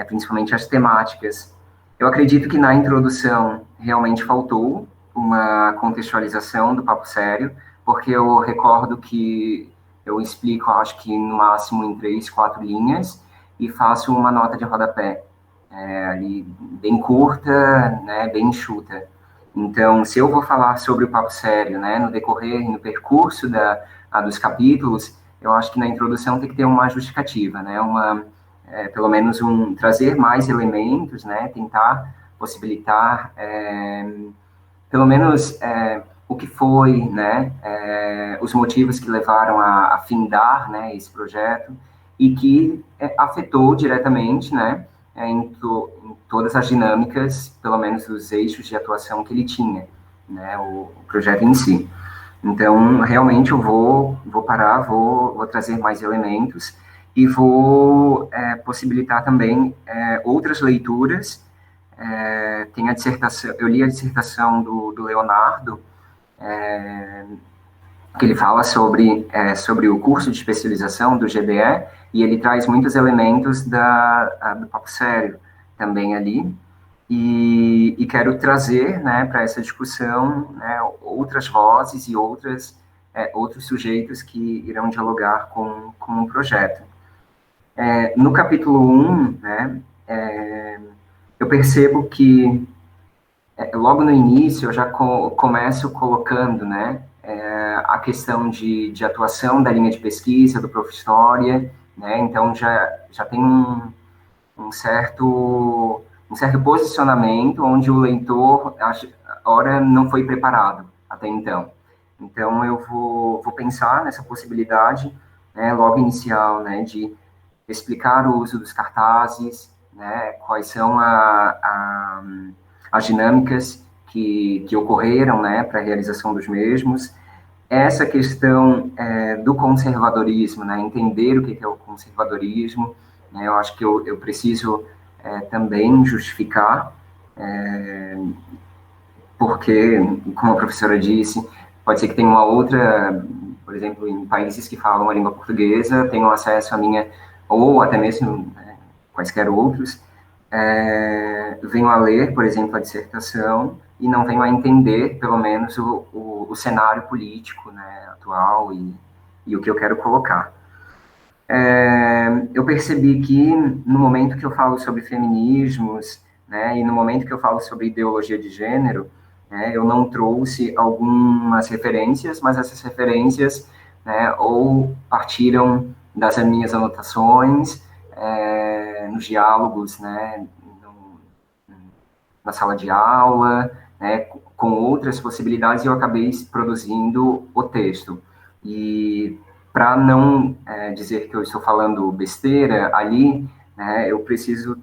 principalmente às temáticas. Eu acredito que na introdução realmente faltou uma contextualização do Papo Sério, porque eu recordo que eu explico, acho que no máximo em 3, 4 linhas, e faço uma nota de rodapé, ali bem curta, né, bem enxuta. Então, se eu vou falar sobre o Papo Sério, né, no decorrer, no percurso dos capítulos, eu acho que na introdução tem que ter uma justificativa, né, pelo menos trazer mais elementos, né, tentar possibilitar, pelo menos, o que foi, né, os motivos que levaram a findar, né, esse projeto, e que afetou diretamente, né, em todas as dinâmicas, pelo menos os eixos de atuação que ele tinha, né, o projeto em si. Então, realmente, eu vou parar, vou trazer mais elementos e vou possibilitar também outras leituras. Tem a dissertação, eu li a dissertação do Leonardo, que ele fala sobre o curso de especialização do GDE, e ele traz muitos elementos do Papo Sério também ali, e quero trazer, né, para essa discussão, né, outras vozes e outros sujeitos que irão dialogar com o projeto. No capítulo 1, né, eu percebo que, logo no início, eu já começo colocando, né, a questão de atuação da linha de pesquisa, do Prof.História, né, então já tem um certo posicionamento onde o leitor, ora, não foi preparado até então. Então, eu vou pensar nessa possibilidade, né, logo inicial, né, de explicar o uso dos cartazes, né, quais são as dinâmicas que ocorreram, né, para a realização dos mesmos. Essa questão do conservadorismo, né, entender o que é o conservadorismo, né, eu acho que eu preciso também justificar, porque, como a professora disse, pode ser que tenha uma outra, por exemplo, em países que falam a língua portuguesa, tenham acesso à minha, ou até mesmo quaisquer outros, venham a ler, por exemplo, a dissertação, e não venham a entender, pelo menos, o cenário político, né, atual e o que eu quero colocar. Eu percebi que, no momento que eu falo sobre feminismos, né, e no momento que eu falo sobre ideologia de gênero, né, eu não trouxe algumas referências, mas essas referências, né, ou partiram das minhas anotações, nos diálogos, né, na sala de aula, né, com outras possibilidades, eu acabei produzindo o texto. E para não dizer que eu estou falando besteira ali, né, eu preciso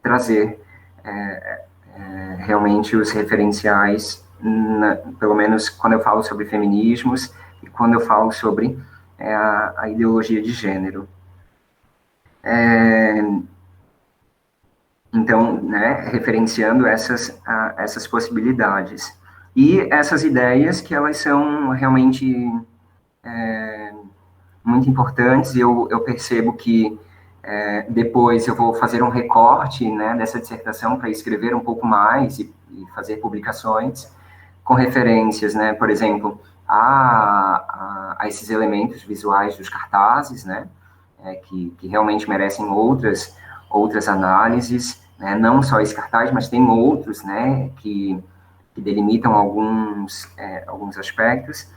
trazer realmente os referenciais, pelo menos quando eu falo sobre feminismos e quando eu falo sobre a ideologia de gênero. Então, né, referenciando essas possibilidades. E essas ideias que elas são realmente muito importantes, e eu percebo que depois eu vou fazer um recorte, né, dessa dissertação para escrever um pouco mais e fazer publicações com referências, né, por exemplo, a esses elementos visuais dos cartazes, né, que realmente merecem outras análises, né, não só esse cartaz, mas tem outros, né, que delimitam alguns aspectos,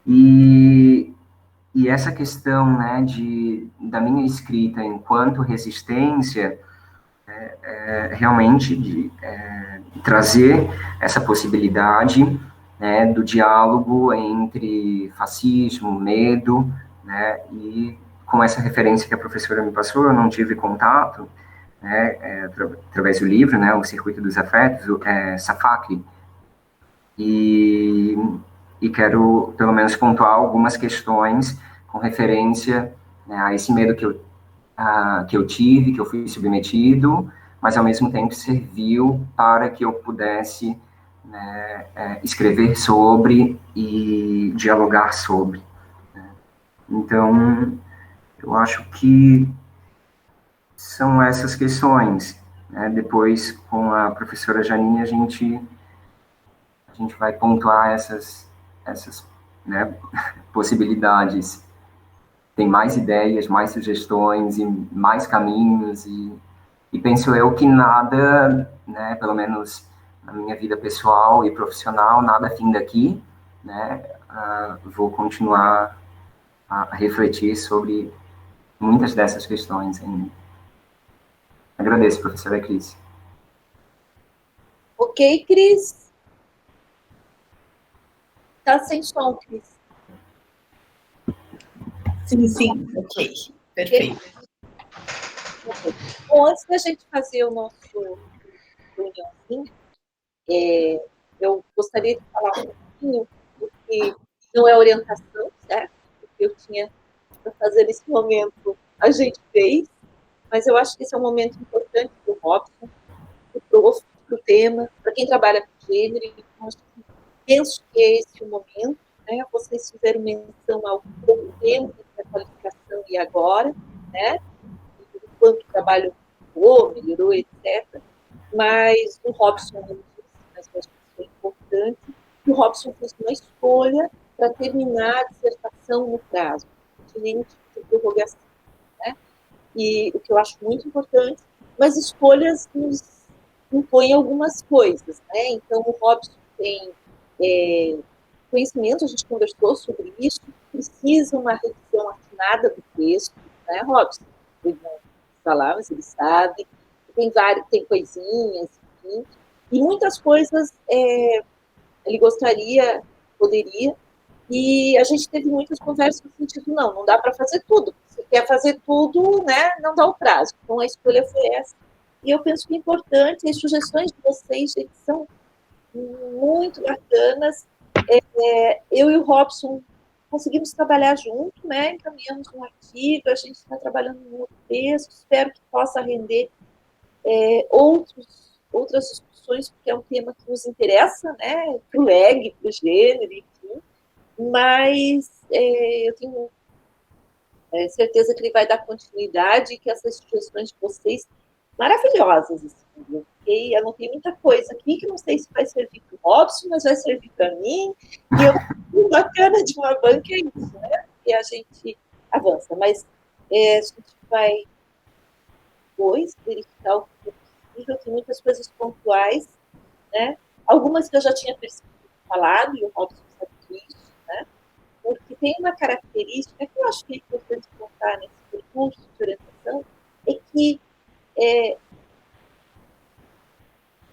e essa questão, né, da minha escrita enquanto resistência, realmente de trazer essa possibilidade, né, do diálogo entre fascismo, medo, né, e com essa referência que a professora me passou, eu não tive contato, né, através do livro, né, o Circuito dos Afetos, Safak, e quero, pelo menos, pontuar algumas questões com referência, né, a esse medo que eu tive, que eu fui submetido, mas, ao mesmo tempo, serviu para que eu pudesse, né, escrever sobre e dialogar sobre. Né. Então, eu acho que são essas questões. Né. Depois, com a professora Janine, a gente vai pontuar essas né, possibilidades. Tem mais ideias, mais sugestões e mais caminhos, e penso eu que nada, né, pelo menos na minha vida pessoal e profissional, nada fim daqui, né, vou continuar a refletir sobre muitas dessas questões ainda. Agradeço, professora Cris. Ok, Cris? Tá sem som, Cris. Sim, ok. Perfeito. Bom, antes da gente fazer o nosso reuniãozinho, eu gostaria de falar um pouquinho, porque não é orientação, certo? Porque eu tinha para fazer nesse momento, a gente fez, mas eu acho que esse é um momento importante para o Robson, para o tema, para quem trabalha com gênero, então, penso que é esse o momento, né? Vocês fizeram menção ao pouco tempo entre a qualificação e agora, né? E o quanto o trabalho melhorou, etc. Mas o Robson não disse, mas eu acho que isso é importante, que o Robson fez uma escolha para terminar a dissertação no prazo, de nenhum tipo de prorrogação, né? E o que eu acho muito importante, mas escolhas nos impõem algumas coisas, né? Então, o Robson tem conhecimento, a gente conversou sobre isso, precisa uma revisão afinada do texto, né, Robson? Ele não falar, mas ele sabe, tem coisinhas, enfim, e muitas coisas ele gostaria, poderia, e a gente teve muitas conversas no sentido, não dá para fazer tudo, se quer fazer tudo, né, não dá o prazo, então a escolha foi essa, e eu penso que é importante, as sugestões de vocês, gente, são muito bacanas, eu e o Robson conseguimos trabalhar junto, né, encaminhamos um artigo, a gente está trabalhando no outro texto, espero que possa render outras discussões, porque é um tema que nos interessa, né, para o LEG, para o gênero, enfim, mas eu tenho certeza que ele vai dar continuidade e que essas sugestões de vocês maravilhosas, assim, eu anotei muita coisa aqui que não sei se vai servir para o Robson, mas vai servir para mim, e o bacana de uma banca é isso, né, e a gente avança, mas a gente vai depois verificar o que é possível, tem muitas coisas pontuais, né, algumas que eu já tinha falado, e o Robson sabe disso, né, porque tem uma característica que eu acho que é importante contar nesse percurso de orientação, é que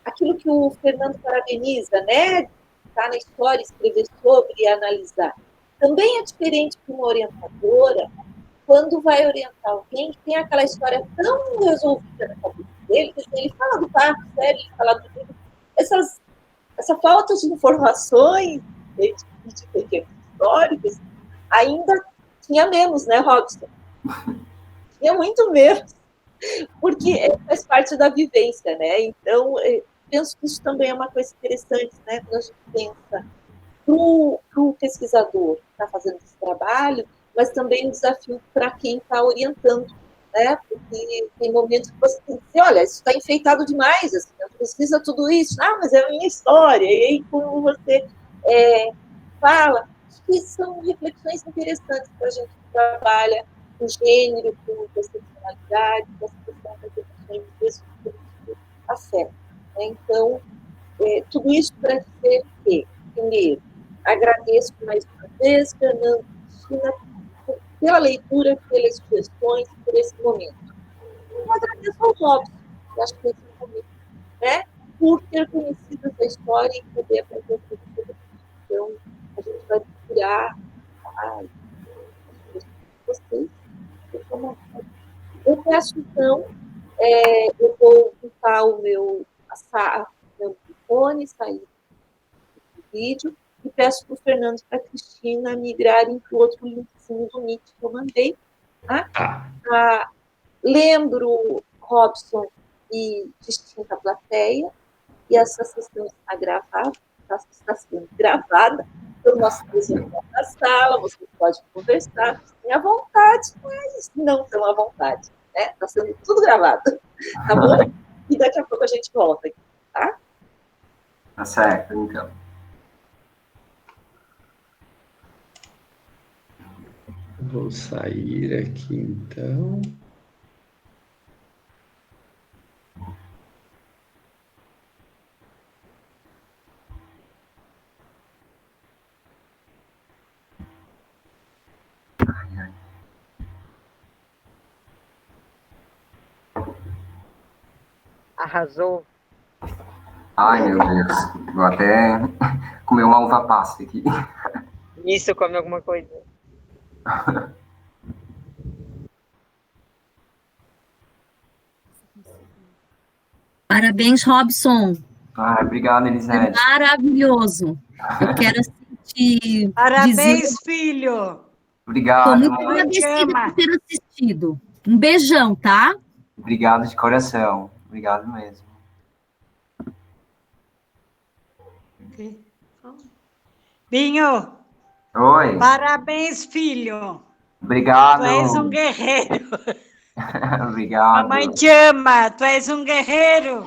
aquilo que o Fernando parabeniza, né, estar na história, escrever sobre e analisar, também é diferente para uma orientadora quando vai orientar alguém que tem aquela história tão resolvida na cabeça dele, que ele fala do quarto sério, ele fala do livro, essa falta de informações de pequenos históricos, ainda tinha menos, né, Robson? Tinha muito menos, porque faz parte da vivência, né? Então, penso que isso também é uma coisa interessante, né? Quando a gente pensa para o pesquisador que está fazendo esse trabalho, mas também um desafio para quem está orientando, né? Porque tem momentos que você tem que dizer, olha, isso está enfeitado demais, assim, não precisa tudo isso, mas é a minha história, e aí como você fala, acho que são reflexões interessantes para a gente que trabalha com gênero, com interseccionalidade, com essa questão das emoções mesmo a fé. Né? Então, tudo isso para dizer que, primeiro, agradeço mais uma vez, Fernando, Cristina, pela leitura, pelas sugestões, por esse momento. Eu agradeço ao Robson, que acho que esse é o momento, né? Por ter conhecido essa história e poder aprender tudo sobre isso. Então, a gente vai procurar vocês. Eu peço, então, eu vou botar o meu microfone, sair do vídeo, e peço para o Fernando e para a Cristina migrarem para o outro linkzinho do Meet que eu mandei. Tá? Lembro, Robson e distinta plateia, e essa sessão está sendo gravada pelo nosso presidente da sala, você pode conversar, tem à vontade, mas não tão à vontade, né? Está sendo tudo gravado, tá bom? E daqui a pouco a gente volta aqui, tá? Tá certo, então. Vou sair aqui, então. Arrasou. Ai, meu Deus. Vou até comer uma uva passa aqui. Isso, come alguma coisa. Parabéns, Robson. Obrigado, É Elisete. maravilhoso. Eu quero dizer. Parabéns, filho. Estou Obrigado, muito mãe. Mãe te agradecida ama. por ter assistido. Um beijão, tá? Obrigado de coração. Obrigado mesmo. Binho, Oi. parabéns, filho. Obrigado. Tu és um guerreiro. Obrigado. Mamãe te ama. Tu és um guerreiro.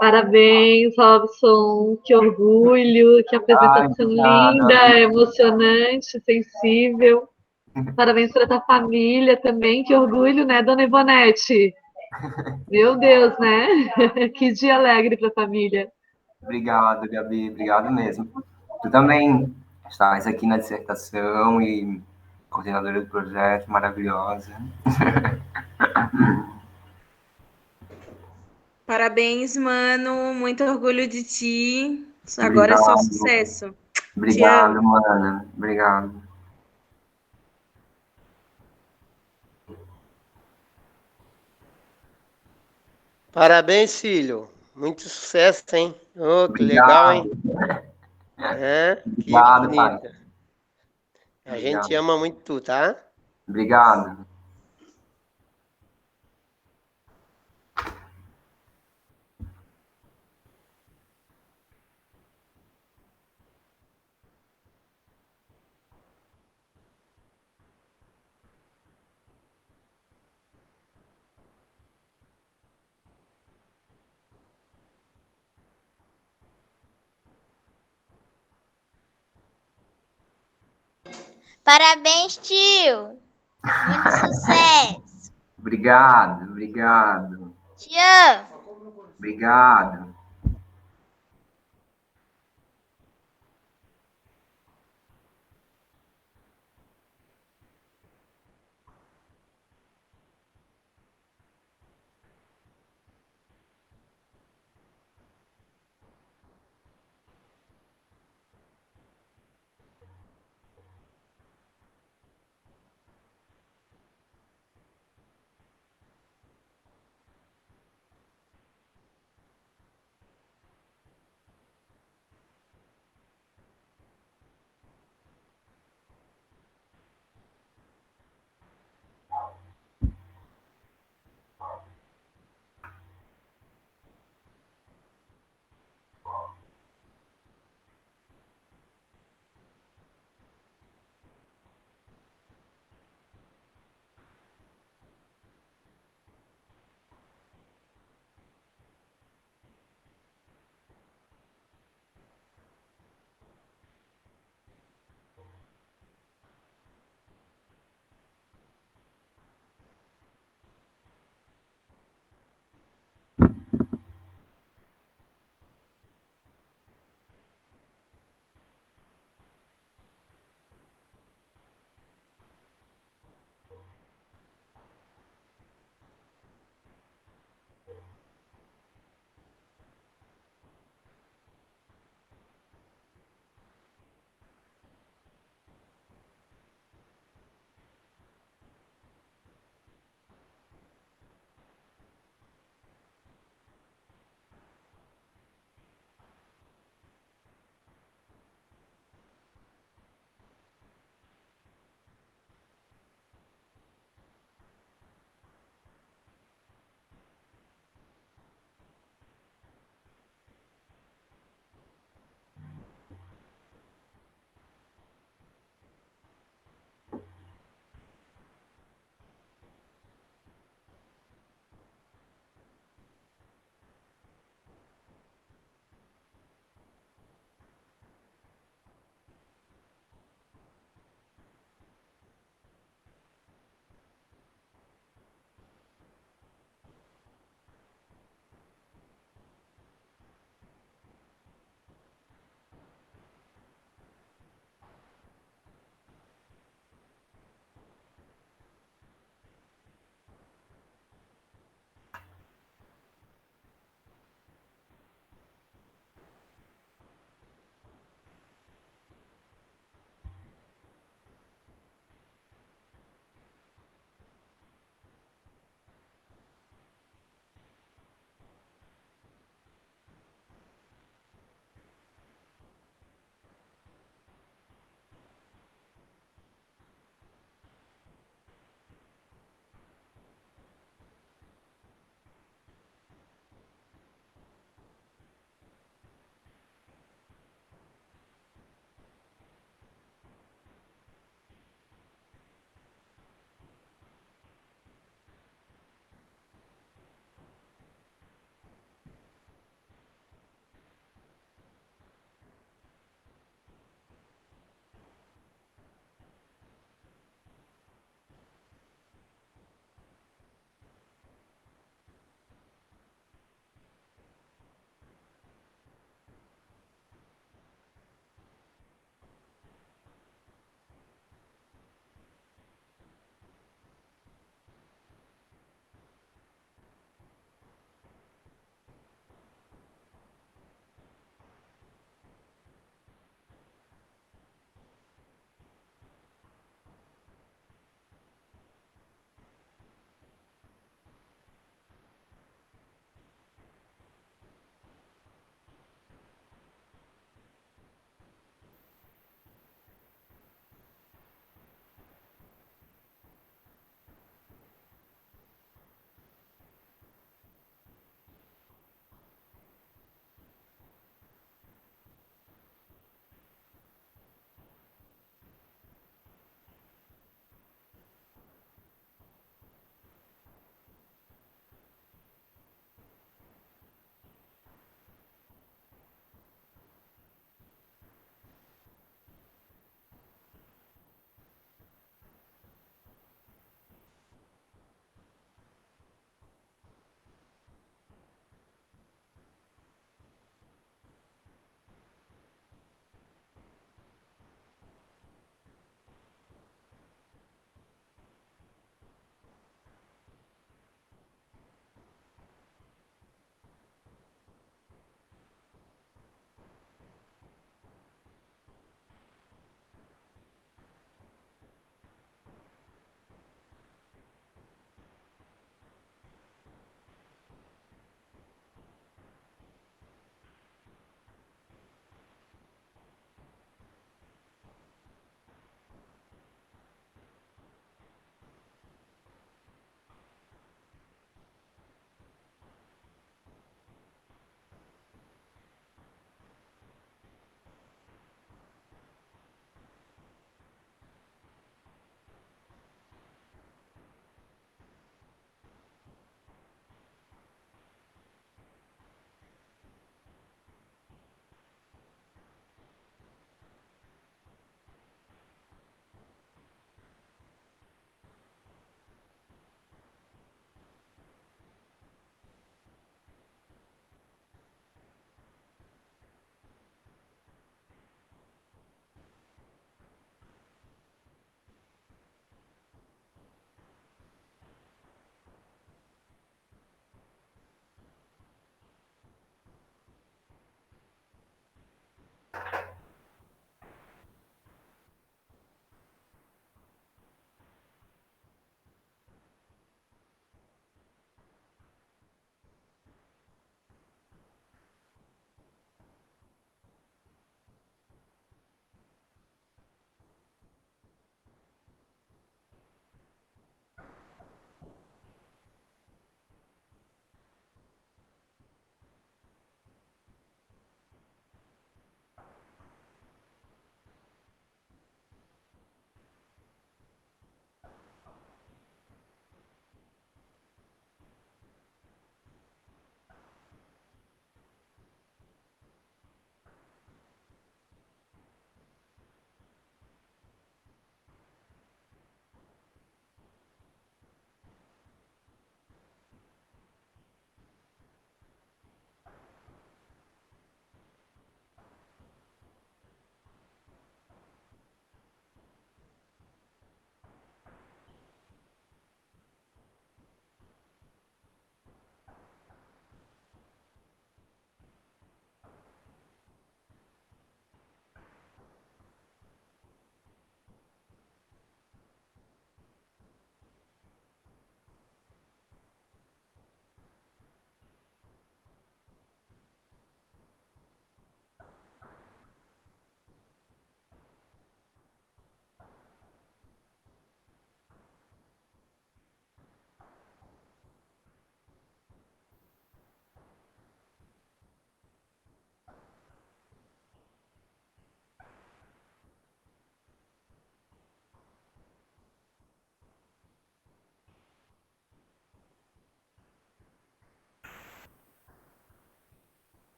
Parabéns, Robson. Que orgulho, que apresentação linda, emocionante, sensível. Parabéns para a tua família também. Que orgulho, né, dona Ivonete? Meu Deus, né? Que dia alegre para a família. Obrigado, Gabi. Obrigado mesmo. Tu também estás aqui na dissertação e coordenadora do projeto, maravilhosa. Parabéns, mano. Muito orgulho de ti. Agora é só sucesso. Obrigado, mana. Obrigado. Parabéns, filho. Muito sucesso, hein? Oh, que Obrigado. legal, hein? É, que Obrigado, bonito. pai. A gente ama muito tu, tá? Obrigado. Parabéns, tio. Muito sucesso. Obrigado, obrigado. Te amo. Obrigado.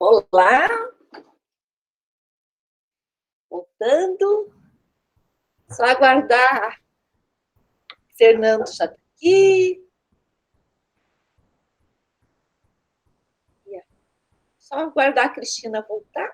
Olá. Voltando. Só aguardar. Fernando já está aqui. Só aguardar a Cristina voltar.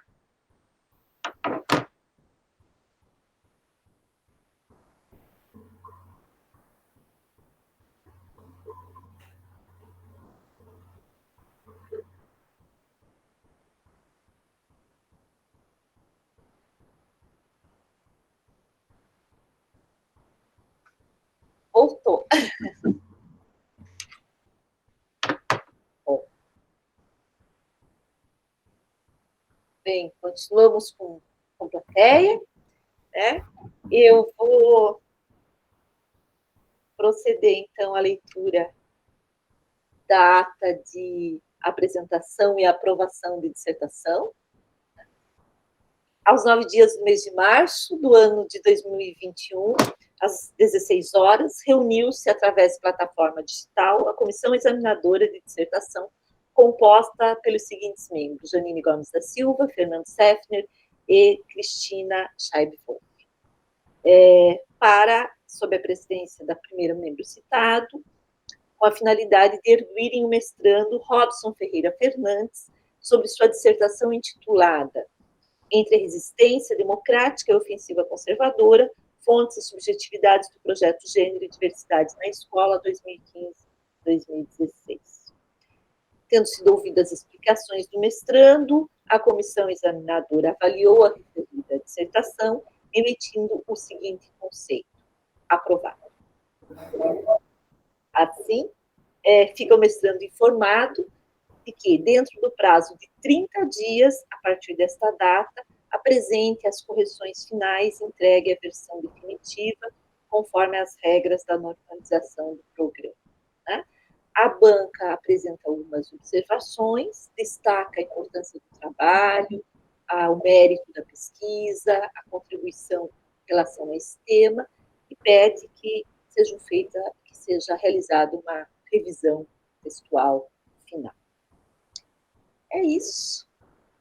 Voltou. Bom. Bem, continuamos com a plateia, né? Eu vou proceder, então, à leitura da ata de apresentação e aprovação de dissertação. Aos 9 dias do mês de março do ano de 2021, às 16 horas, reuniu-se, através de plataforma digital, a comissão examinadora de dissertação, composta pelos seguintes membros: Janine Gomes da Silva, Fernando Seffner e Cristina Scheib-Wolf. Sob a presidência da primeira membro citado, com a finalidade de erguirem o mestrando Robson Ferreira Fernandes sobre sua dissertação intitulada Entre a Resistência Democrática e a Ofensiva Conservadora, Fontes e Subjetividades do Projeto Gênero e Diversidade na Escola 2015-2016. Tendo sido ouvidas as explicações do mestrando, a comissão examinadora avaliou a referida dissertação, emitindo o seguinte conceito: aprovado. Assim, fica o mestrando informado de que, dentro do prazo de 30 dias, a partir desta data, apresente as correções finais e entregue a versão definitiva, conforme as regras da normalização do programa, né? A banca apresenta algumas observações, destaca a importância do trabalho, o mérito da pesquisa, a contribuição em relação a esse tema, e pede que seja realizada uma revisão textual final. É isso.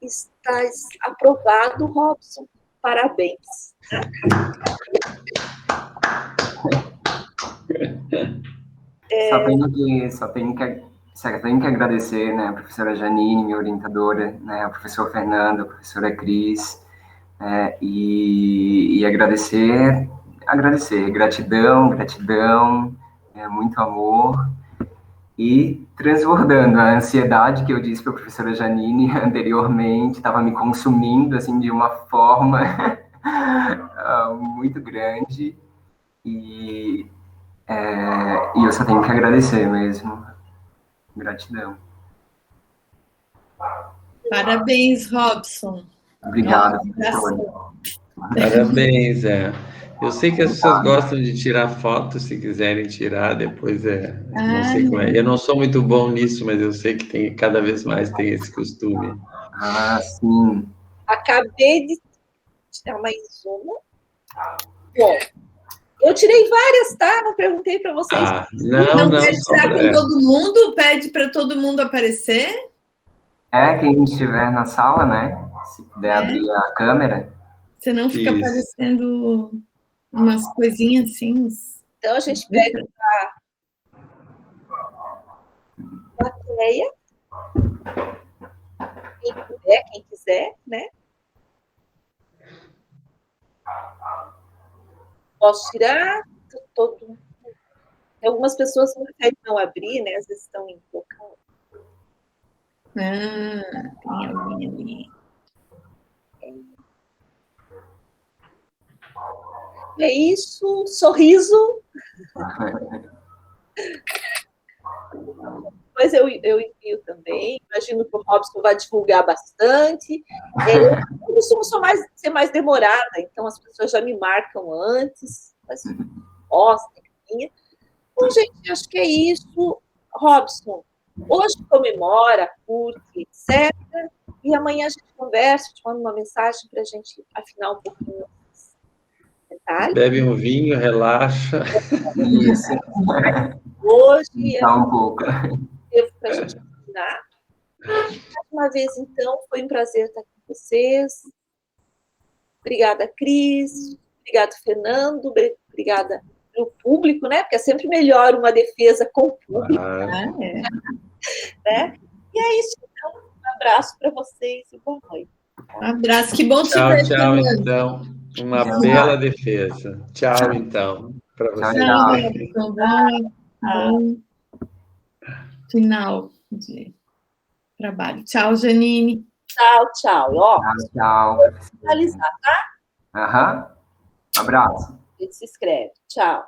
Estás aprovado, Robson. Parabéns. Só tenho que agradecer, né, a professora Janine, minha orientadora, né, a professora Fernanda, a professora Cris, e agradecer, gratidão, muito amor, e transbordando a ansiedade que eu disse para a professora Janine anteriormente, estava me consumindo, assim, de uma forma muito grande, e eu só tenho que agradecer mesmo. Gratidão. Parabéns, Robson. Obrigado. Parabéns, Eu sei que as pessoas gostam de tirar fotos, se quiserem tirar, depois não sei como é. Eu não sou muito bom nisso, mas eu sei que cada vez mais tem esse costume. Sim. Acabei de tirar mais uma. Bom, eu tirei várias, tá? Não perguntei para vocês. Não pede tirar com todo mundo? Pede para todo mundo aparecer? Quem estiver na sala, né? Se puder abrir a câmera. Você não fica aparecendo umas coisinhas assim. Então, a gente pega a plateia. Quem quiser, né? Posso tirar? Todo mundo. Algumas pessoas não querem não abrir, né? Às vezes estão em local. Tem alguém ali. É isso, sorriso. Mas eu envio também. Imagino que o Robson vai divulgar bastante. Eu costumo ser mais demorada, então as pessoas já me marcam antes, mas postem. Então, gente, acho que é isso. Robson, hoje comemora, curte, etc. E amanhã a gente conversa, te mando uma mensagem para a gente afinar um pouquinho. Detalhe. Bebe um vinho, relaxa. Isso. Hoje um pouco. Para a gente afinar. uma vez, então, foi um prazer estar com vocês. Obrigada, Cris. Obrigado, Fernando. Obrigada pelo público, né? Porque é sempre melhor uma defesa com o público. Né? E é isso, então. Um abraço para vocês e boa noite. Um abraço, que bom te Tchau, ver, tchau, Fernando. então. Uma bela defesa. Tchau, então, para vocês. Tchau, bom final de trabalho. Tchau, Janine. Tchau, tchau. Ó, Tchau. finalizar, tá? Aham. Um abraço. A gente se inscreve. Tchau.